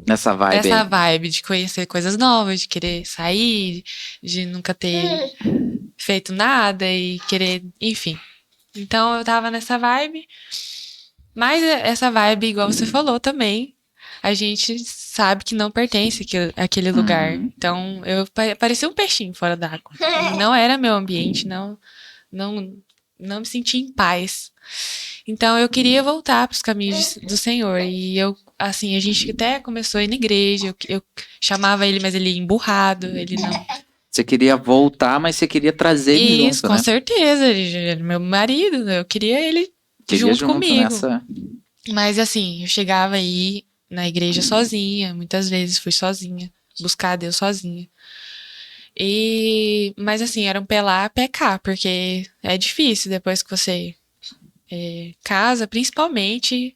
nessa vibe de conhecer coisas novas, de querer sair, de nunca ter feito nada e querer, enfim. Então eu tava nessa vibe, mas essa vibe, igual você falou também, a gente sabe que não pertence àquele lugar. Então, eu parecia um peixinho fora d'água. Não era meu ambiente, não me sentia em paz. Então, eu queria voltar para os caminhos do Senhor. E a gente até começou a ir na igreja. Eu chamava ele, mas ele ia emburrado. Ele não... Você queria voltar, mas você queria trazer ele junto, Isso, com certeza. Ele era meu marido, eu queria ele junto comigo. Nessa... Mas, assim, eu chegava aí na igreja sozinha, muitas vezes fui sozinha, buscar a Deus sozinha. Mas assim, era um pé lá, pé cá, porque é difícil depois que você casa, principalmente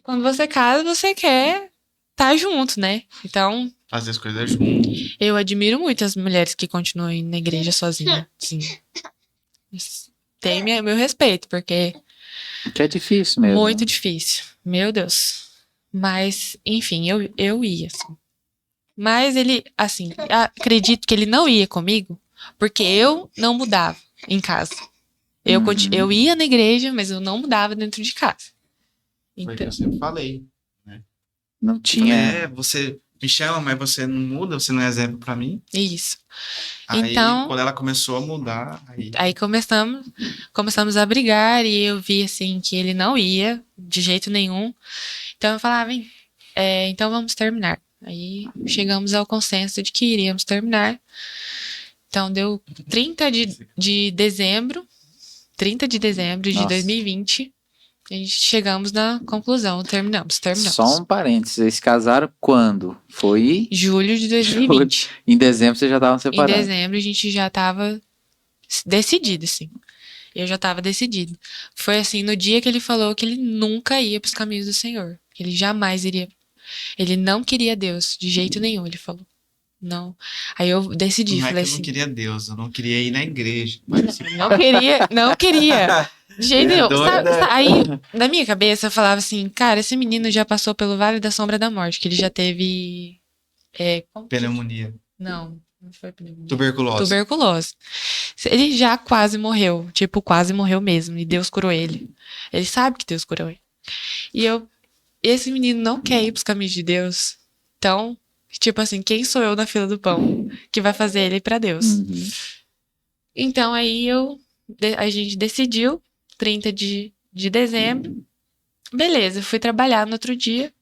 quando você casa, você quer estar junto, né? Então, fazer as coisas juntos. Eu admiro muito as mulheres que continuam indo na igreja sozinha, sim. Tem meu respeito, porque... Que é difícil mesmo. Muito difícil. Meu Deus. Mas, enfim, eu ia, assim. Mas ele, assim, acredito que ele não ia comigo, porque eu não mudava em casa. Eu ia na igreja, mas eu não mudava dentro de casa. Foi o que eu sempre falei, né? Não tinha... Você me chama, mas você não muda, você não é exemplo pra mim. Isso. Aí, então, quando ela começou a mudar... Aí começamos a brigar e eu vi, assim, que ele não ia de jeito nenhum. Então eu falava, então vamos terminar. Aí chegamos ao consenso de que iríamos terminar. Então deu 30 de dezembro de 2020. A gente chegamos na conclusão, terminamos. Só um parênteses, vocês casaram quando? Foi? Julho de 2020. Em dezembro vocês já estavam separados? Em dezembro a gente já estava decidido, assim. Eu já estava decidido. Foi assim, no dia que ele falou que ele nunca ia para os caminhos do Senhor. Que ele jamais iria. Ele não queria Deus, de jeito nenhum, ele falou. Não. Aí eu decidi, falei assim... Eu não queria Deus, eu não queria ir na igreja. Não queria. De jeito nenhum. Aí, na minha cabeça, eu falava assim, cara, esse menino já passou pelo Vale da Sombra da Morte, que ele já teve... pneumonia. Não foi pneumonia. Tuberculose. Ele já quase morreu. Tipo, quase morreu mesmo. E Deus curou ele. Ele sabe que Deus curou ele. E esse menino não quer ir pros caminhos de Deus. Então, tipo assim, quem sou eu na fila do pão que vai fazer ele ir pra Deus? Então, aí a gente decidiu, 30 de dezembro. Beleza, fui trabalhar no outro dia.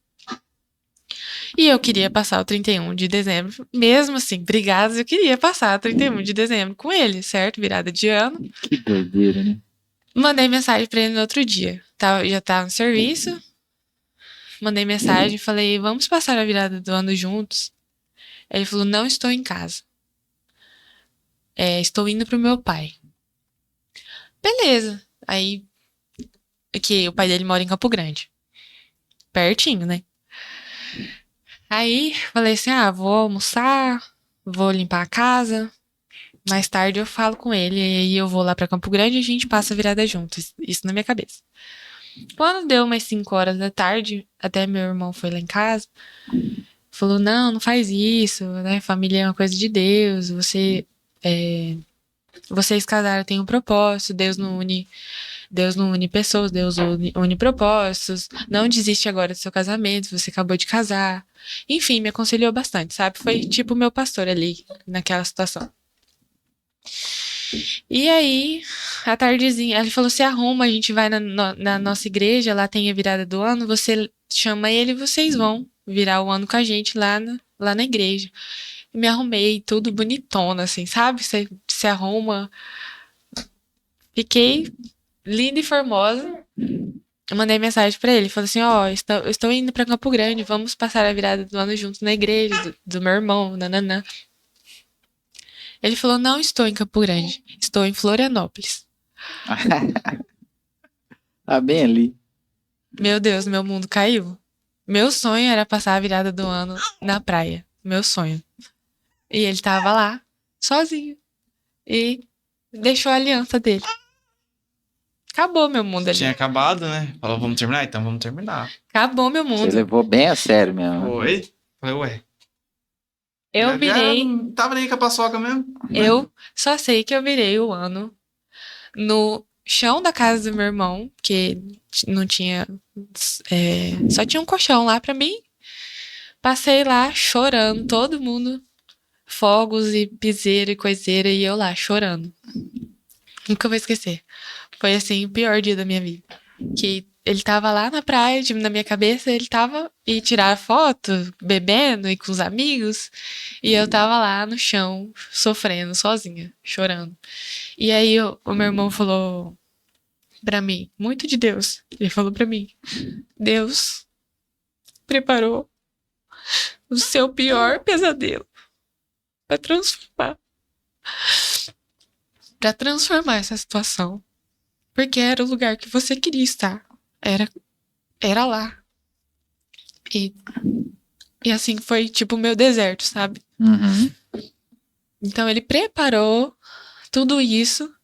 E eu queria passar o 31 de dezembro, mesmo assim, brigados, eu queria passar o 31 de dezembro com ele, certo? Virada de ano. Que doideira, né? Mandei mensagem pra ele no outro dia. Já tava no serviço. Mandei mensagem e falei, vamos passar a virada do ano juntos? Ele falou, não estou em casa. Estou indo pro meu pai. Beleza. Aí, que o pai dele mora em Campo Grande. Pertinho, né? Aí, falei assim, vou almoçar, vou limpar a casa, mais tarde eu falo com ele, e aí eu vou lá pra Campo Grande e a gente passa a virada juntos, isso na minha cabeça. Quando deu umas 5 horas da tarde, até meu irmão foi lá em casa, falou, não faz isso, né? Família é uma coisa de Deus, vocês casaram têm um propósito, Deus não une pessoas, Deus une propósitos. Não desiste agora do seu casamento, você acabou de casar. Enfim, me aconselhou bastante, sabe? Foi tipo meu pastor ali, naquela situação. E aí, à tardezinha, ele falou: se arruma, a gente vai na nossa igreja, lá tem a virada do ano, você chama ele e vocês vão virar o ano com a gente lá na igreja. Me arrumei, tudo bonitona, assim, sabe? Você se arruma. Fiquei linda e formosa. Eu mandei mensagem pra ele, falei assim, ó, eu estou indo pra Campo Grande, vamos passar a virada do ano juntos na igreja, do meu irmão, nananã. Ele falou, não estou em Campo Grande, estou em Florianópolis. Tá bem ali. Meu Deus, meu mundo caiu. Meu sonho era passar a virada do ano na praia. Meu sonho. E ele tava lá, sozinho. E deixou a aliança dele. Acabou meu mundo ali. Tinha acabado, né? Falou, vamos terminar? Então vamos terminar. Acabou meu mundo. Você levou bem a sério mesmo. Foi? Falei, ué. Eu virei. Não tava nem com a paçoca mesmo. Eu só sei que eu virei o ano no chão da casa do meu irmão, que não tinha. Só tinha um colchão lá pra mim. Passei lá chorando, todo mundo. Fogos e piseira e coiseira, e eu lá chorando. Nunca vou esquecer. Foi assim o pior dia da minha vida. Que ele tava lá na praia, tipo, na minha cabeça, ele tava e tirar foto, bebendo e com os amigos. E eu tava lá no chão, sofrendo, sozinha, chorando. E aí o meu irmão falou pra mim, muito de Deus. Ele falou pra mim, Deus preparou o seu pior pesadelo pra transformar essa situação. Porque era o lugar que você queria estar. Era lá. E assim foi tipo o meu deserto, sabe? Uhum. Então ele preparou tudo isso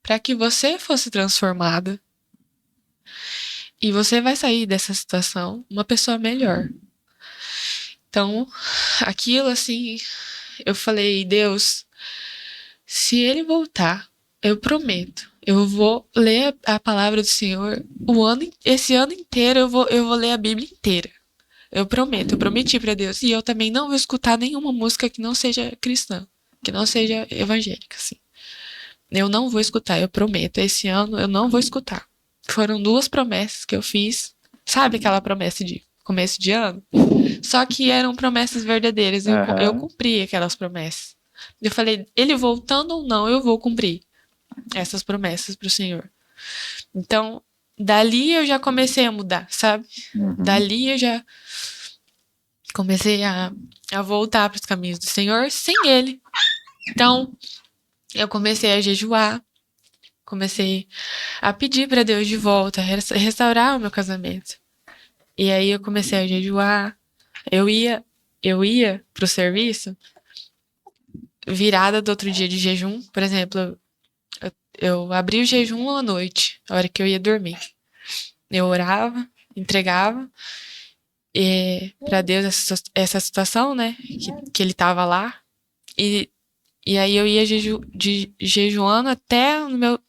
para que você fosse transformada. E você vai sair dessa situação uma pessoa melhor. Então, aquilo assim, eu falei, Deus, se ele voltar, eu prometo, eu vou ler a palavra do Senhor esse ano inteiro, eu vou ler a Bíblia inteira. Eu prometo, eu prometi pra Deus. E eu também não vou escutar nenhuma música que não seja cristã, que não seja evangélica, assim. Eu não vou escutar, eu prometo. Esse ano eu não vou escutar. Foram 2 promessas que eu fiz. Sabe aquela promessa de começo de ano? Só que eram promessas verdadeiras. Eu cumpri aquelas promessas. Eu falei, ele voltando ou não, eu vou cumprir essas promessas pro Senhor. Então, dali eu já comecei a mudar, sabe? Uhum. Dali eu já comecei a voltar para os caminhos do Senhor sem ele. Então, eu comecei a jejuar, comecei a pedir para Deus de volta, restaurar o meu casamento. E aí eu comecei a jejuar. Eu ia pro serviço virada do outro dia de jejum, por exemplo, eu abri o jejum à noite, a hora que eu ia dormir. Eu orava, entregava para Deus essa situação, né? Que ele tava lá. E aí eu ia jejuando até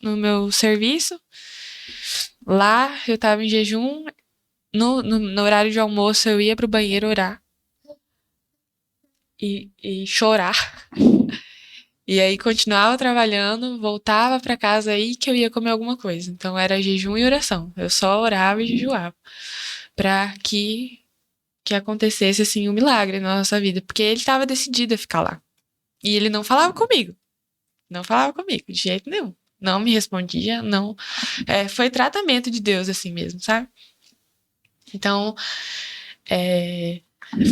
no meu serviço. Lá eu tava em jejum. No horário de almoço eu ia pro banheiro orar. E chorar. E aí continuava trabalhando, voltava pra casa aí que eu ia comer alguma coisa. Então era jejum e oração. Eu só orava e jejuava. Pra que acontecesse assim um milagre na nossa vida. Porque ele estava decidido a ficar lá. E ele não falava comigo. Não falava comigo, de jeito nenhum. Não me respondia, não. Foi tratamento de Deus assim mesmo, sabe? Então,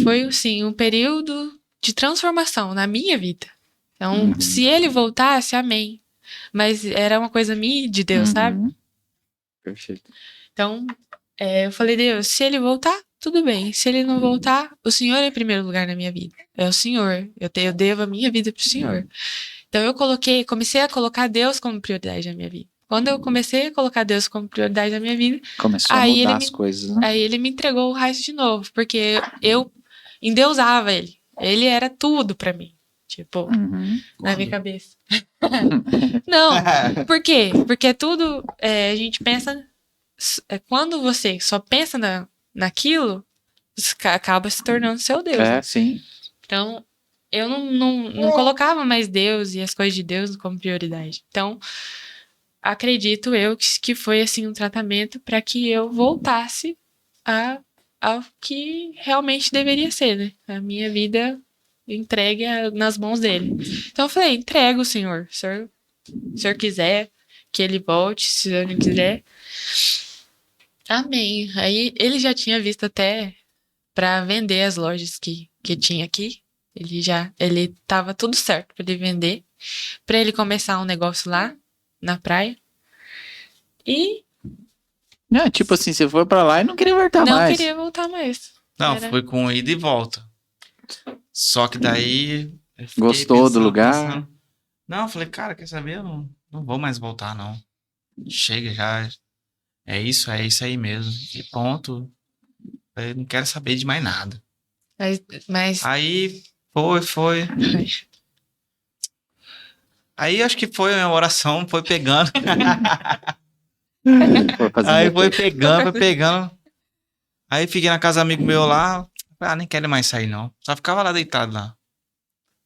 foi assim, um período de transformação na minha vida. Então, se ele voltasse, amém. Mas era uma coisa minha de Deus, sabe? Perfeito. Então, eu falei, Deus, se ele voltar, tudo bem. Se ele não voltar, o Senhor é em primeiro lugar na minha vida. É o Senhor. Eu devo a minha vida pro Senhor. Então, comecei a colocar Deus como prioridade na minha vida. Quando eu comecei a colocar Deus como prioridade na minha vida, Começou a aí mudar ele as coisas, né? aí ele me entregou o Raíssa de novo, porque eu endeusava ele. Ele era tudo pra mim. Tipo, Uhum. na minha cabeça. Não, por quê? Porque tudo, a gente pensa, quando você só pensa naquilo, acaba se tornando seu Deus. É, Né? sim. Então, eu não colocava mais Deus e as coisas de Deus como prioridade. Então, acredito eu que foi assim um tratamento para que eu voltasse ao que realmente deveria ser, né? A minha vida entregue nas mãos dele. Então eu falei, entrega, Senhor. Se o senhor quiser que ele volte, se o senhor não quiser. Amém. Aí ele já tinha visto até para vender as lojas que tinha aqui. Ele tava tudo certo para ele vender, para ele começar um negócio lá na praia. E Tipo assim, você foi pra lá e não queria voltar não mais. queria voltar mais. Não, Era- foi com ida e volta. Só que daí... eu fiquei Gostou do lugar? Não, eu falei, cara, quer saber? Eu não vou mais voltar, não. Chega já. É isso aí mesmo. E ponto. Eu não quero saber de mais nada. Mas Aí foi. Aí acho que foi a minha oração, foi pegando. Foi fazer Aí depois. foi pegando. Aí fiquei na casa do amigo meu lá. Nem quero mais sair, não. Só ficava lá deitado lá.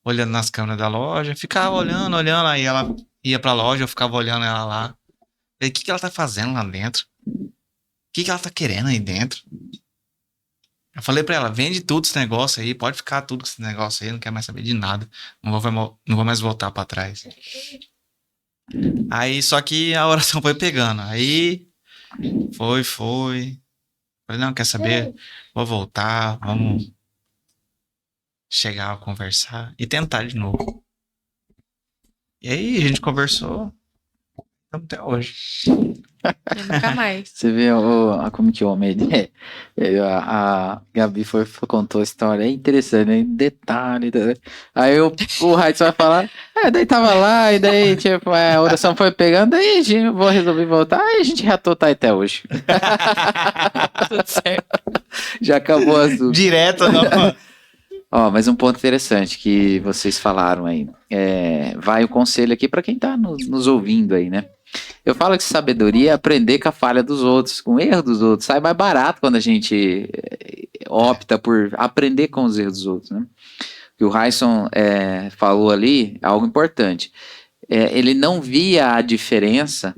Olhando nas câmeras da loja. Ficava olhando. Aí ela ia pra loja, eu ficava olhando ela lá. Falei, o que ela tá fazendo lá dentro? O que ela tá querendo aí dentro? Eu falei pra ela, vende tudo esse negócio aí, pode ficar tudo com esse negócio aí, não quero mais saber de nada. Não vou mais voltar pra trás. Aí, só que a oração foi pegando. Aí, foi. Falei, não, quer saber? Vou voltar, vamos chegar a conversar e tentar de novo. E aí, a gente conversou, estamos até hoje. nunca mais. Você vê como que o homem é. A Gabi contou a história, é interessante, né? Detalhe. Aí o Raíssa vai falar, daí tava lá, e daí, tipo, a oração foi pegando, aí a gente resolver voltar, aí a gente reatou tá até hoje. Tudo certo. Já acabou o assunto. Direto, não. Ó, mas um ponto interessante que vocês falaram aí. Vai o conselho aqui para quem tá nos ouvindo aí, né? Eu falo que sabedoria é aprender com a falha dos outros, com o erro dos outros. Sai mais barato quando a gente opta por aprender com os erros dos outros, né? O que o Raíssa falou ali é algo importante. Ele não via a diferença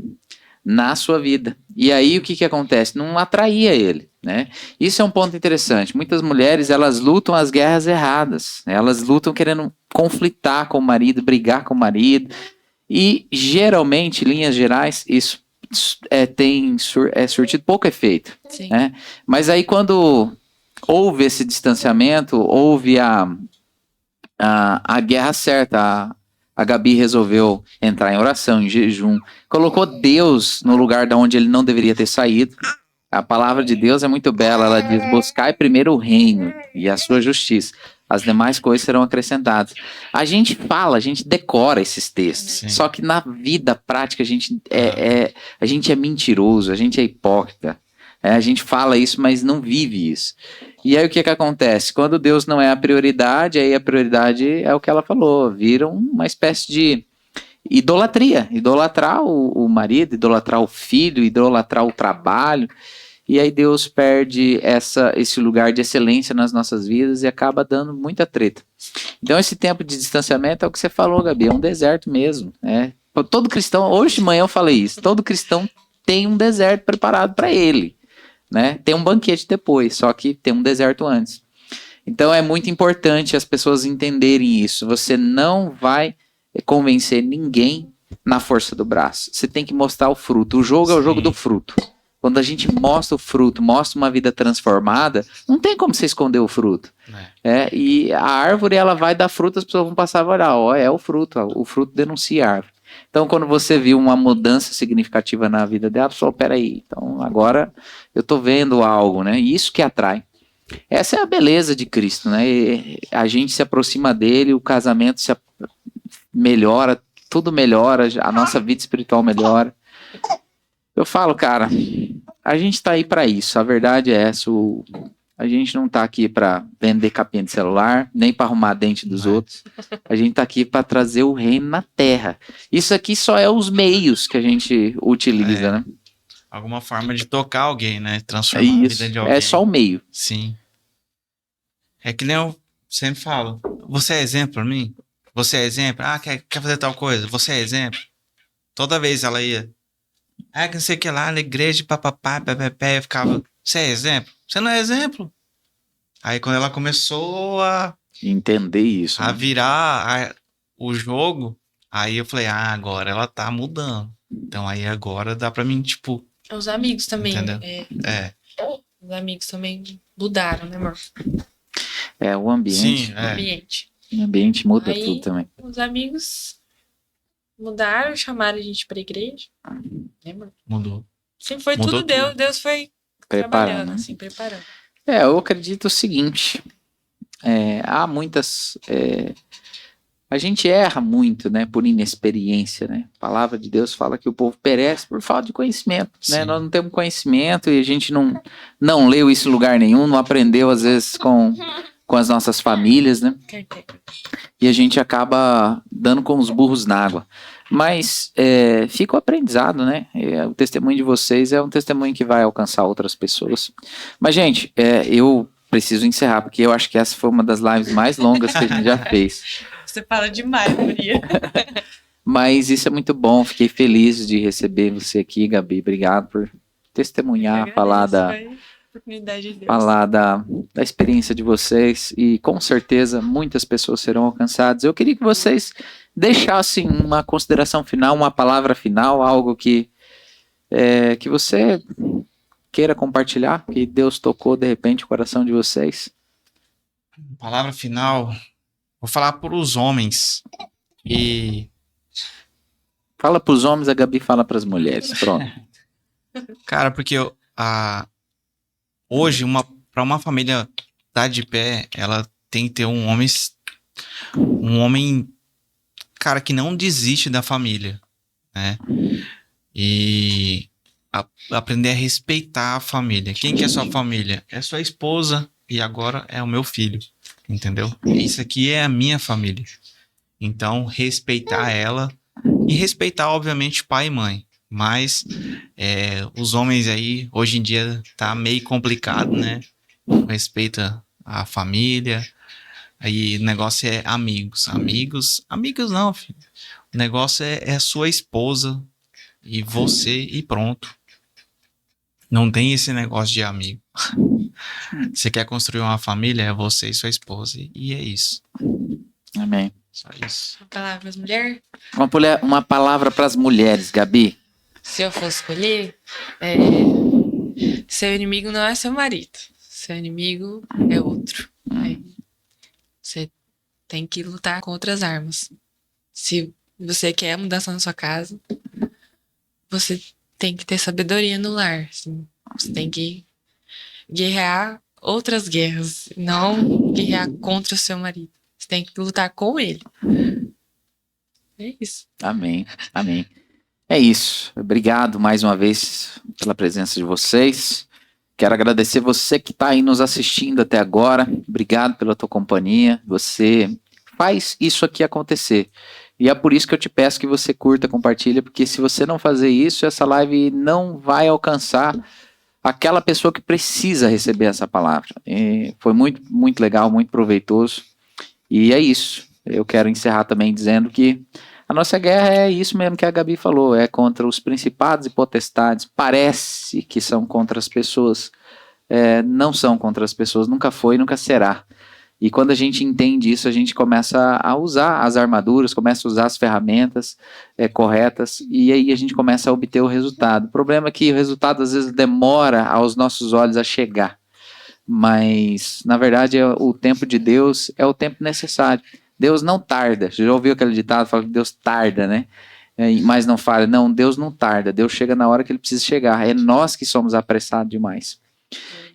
na sua vida. E aí o que acontece? Não atraía ele, né? Isso é um ponto interessante. Muitas mulheres, elas lutam as guerras erradas. Elas lutam querendo conflitar com o marido, brigar com o marido. E geralmente, em linhas gerais, isso tem surtido pouco efeito. Sim. Né? Mas aí quando houve esse distanciamento, houve a guerra certa, a Gabi resolveu entrar em oração, em jejum, colocou Deus no lugar de onde ele não deveria ter saído. A palavra de Deus é muito bela, ela diz, buscai primeiro o reino e a sua justiça. As demais coisas serão acrescentadas. A gente decora esses textos. Sim. Só que na vida prática a gente é mentiroso, a gente é hipócrita. A gente fala isso, mas não vive isso. E aí o que acontece? Quando Deus não é a prioridade, aí a prioridade é o que ela falou, vira uma espécie de idolatria. Idolatrar o marido, idolatrar o filho, idolatrar o trabalho. E aí Deus perde esse lugar de excelência nas nossas vidas e acaba dando muita treta. Então esse tempo de distanciamento é o que você falou, Gabi, é um deserto mesmo. Todo cristão, hoje de manhã eu falei isso, todo cristão tem um deserto preparado para ele. Né? Tem um banquete depois, só que tem um deserto antes. Então é muito importante as pessoas entenderem isso. Você não vai convencer ninguém na força do braço. Você tem que mostrar o fruto. O jogo é o jogo do fruto. Quando a gente mostra o fruto, mostra uma vida transformada, não tem como você esconder o fruto. E a árvore, ela vai dar fruto, as pessoas vão passar a olhar, é o fruto denuncia a árvore. Então, quando você viu uma mudança significativa na vida dela, a pessoa, peraí, então agora eu tô vendo algo, né? E isso que atrai. Essa é a beleza de Cristo, né? E a gente se aproxima dele, o casamento melhora, tudo melhora, a nossa vida espiritual melhora. Eu falo, cara, a gente tá aí pra isso. A verdade é essa. A gente não tá aqui pra vender capinha de celular, nem pra arrumar dente dos outros. A gente tá aqui pra trazer o reino na terra. Isso aqui só é os meios que a gente utiliza, né? Alguma forma de tocar alguém, né? É Transformar a isso. vida de alguém. É só o meio. Sim. É que nem eu sempre falo. Você é exemplo pra mim? Você é exemplo? Ah, quer fazer tal coisa? Você é exemplo? Toda vez ela ia. Ah, que não sei o que lá, na igreja, papapá, pé, eu ficava. Você é exemplo? Você não é exemplo. Aí quando ela começou Entender isso. a Né? virar o jogo, aí eu falei, agora ela tá mudando. Então aí agora dá pra mim, tipo. Os amigos também. Entendeu? Os amigos também mudaram, né, amor? É o ambiente. Sim, O ambiente. O ambiente muda Aí, tudo também. Os amigos mudaram, chamaram a gente pra igreja. Lembra? Mudou. Sempre foi Mudou tudo Deus. tudo. Deus foi Preparando, trabalhando, né? assim, preparando. Eu acredito o seguinte. Há muitas... a gente erra muito, né? Por inexperiência, né? A palavra de Deus fala que o povo perece por falta de conhecimento, né? Sim. Nós não temos conhecimento e a gente não leu isso em lugar nenhum, não aprendeu às vezes com as nossas famílias, né? E a gente acaba dando com os burros na água. Mas fica o aprendizado, né? O testemunho de vocês é um testemunho que vai alcançar outras pessoas. Mas, gente, eu preciso encerrar, porque eu acho que essa foi uma das lives mais longas que a gente já fez. Você fala demais, Maria. Mas isso é muito bom, fiquei feliz de receber você aqui, Gabi. Obrigado por testemunhar, falar da experiência de vocês, e com certeza muitas pessoas serão alcançadas. Eu queria que vocês deixassem uma consideração final, uma palavra final, algo que você queira compartilhar, que Deus tocou de repente o coração de vocês. Palavra final, vou falar para os homens. E fala para os homens, a Gabi fala para as mulheres. Pronto. Cara, porque hoje, para uma família estar de pé, ela tem que ter um homem, cara, que não desiste da família, né? E aprender a respeitar a família. Quem que é sua família? É sua esposa e agora é o meu filho, entendeu? Isso aqui é a minha família. Então, respeitar ela e respeitar, obviamente, pai e mãe. Mas os homens aí, hoje em dia, tá meio complicado, né? Respeita a família. Aí o negócio é amigos. Amigos não, filho. O negócio é sua esposa e você e pronto. Não tem esse negócio de amigo. Você quer construir uma família, é você e sua esposa. E é isso. Amém. Só isso. Uma palavra para as mulheres? Uma palavra para as mulheres, Gabi. Se eu fosse escolher, seu inimigo não é seu marido. Seu inimigo é outro. Você tem que lutar com outras armas. Se você quer mudança na sua casa, você tem que ter sabedoria no lar. Assim. Você tem que guerrear outras guerras, não guerrear contra o seu marido. Você tem que lutar com ele. É isso. Amém. Amém. É isso. Obrigado mais uma vez pela presença de vocês. Quero agradecer você que está aí nos assistindo até agora. Obrigado pela tua companhia. Você faz isso aqui acontecer. E é por isso que eu te peço que você curta, compartilha, porque se você não fazer isso, essa live não vai alcançar aquela pessoa que precisa receber essa palavra. E foi muito, muito legal, muito proveitoso. E é isso. Eu quero encerrar também dizendo que a nossa guerra é isso mesmo que a Gabi falou, é contra os principados e potestades. Parece que são contra as pessoas, não são contra as pessoas, nunca foi, nunca será. E quando a gente entende isso, a gente começa a usar as armaduras, começa a usar as ferramentas corretas, e aí a gente começa a obter o resultado. O problema é que o resultado às vezes demora aos nossos olhos a chegar, mas na verdade o tempo de Deus é o tempo necessário. Deus não tarda. Você já ouviu aquele ditado, fala que Deus tarda, né? Mas não falha. Não, Deus não tarda. Deus chega na hora que ele precisa chegar. É nós que somos apressados demais.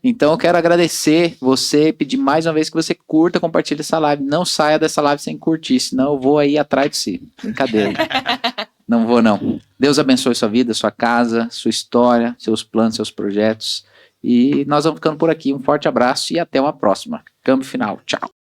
Então eu quero agradecer você, pedir mais uma vez que você curta, compartilhe essa live. Não saia dessa live sem curtir, senão eu vou aí atrás de si. Brincadeira. Não vou, não. Deus abençoe sua vida, sua casa, sua história, seus planos, seus projetos. E nós vamos ficando por aqui. Um forte abraço e até uma próxima. Câmbio final. Tchau.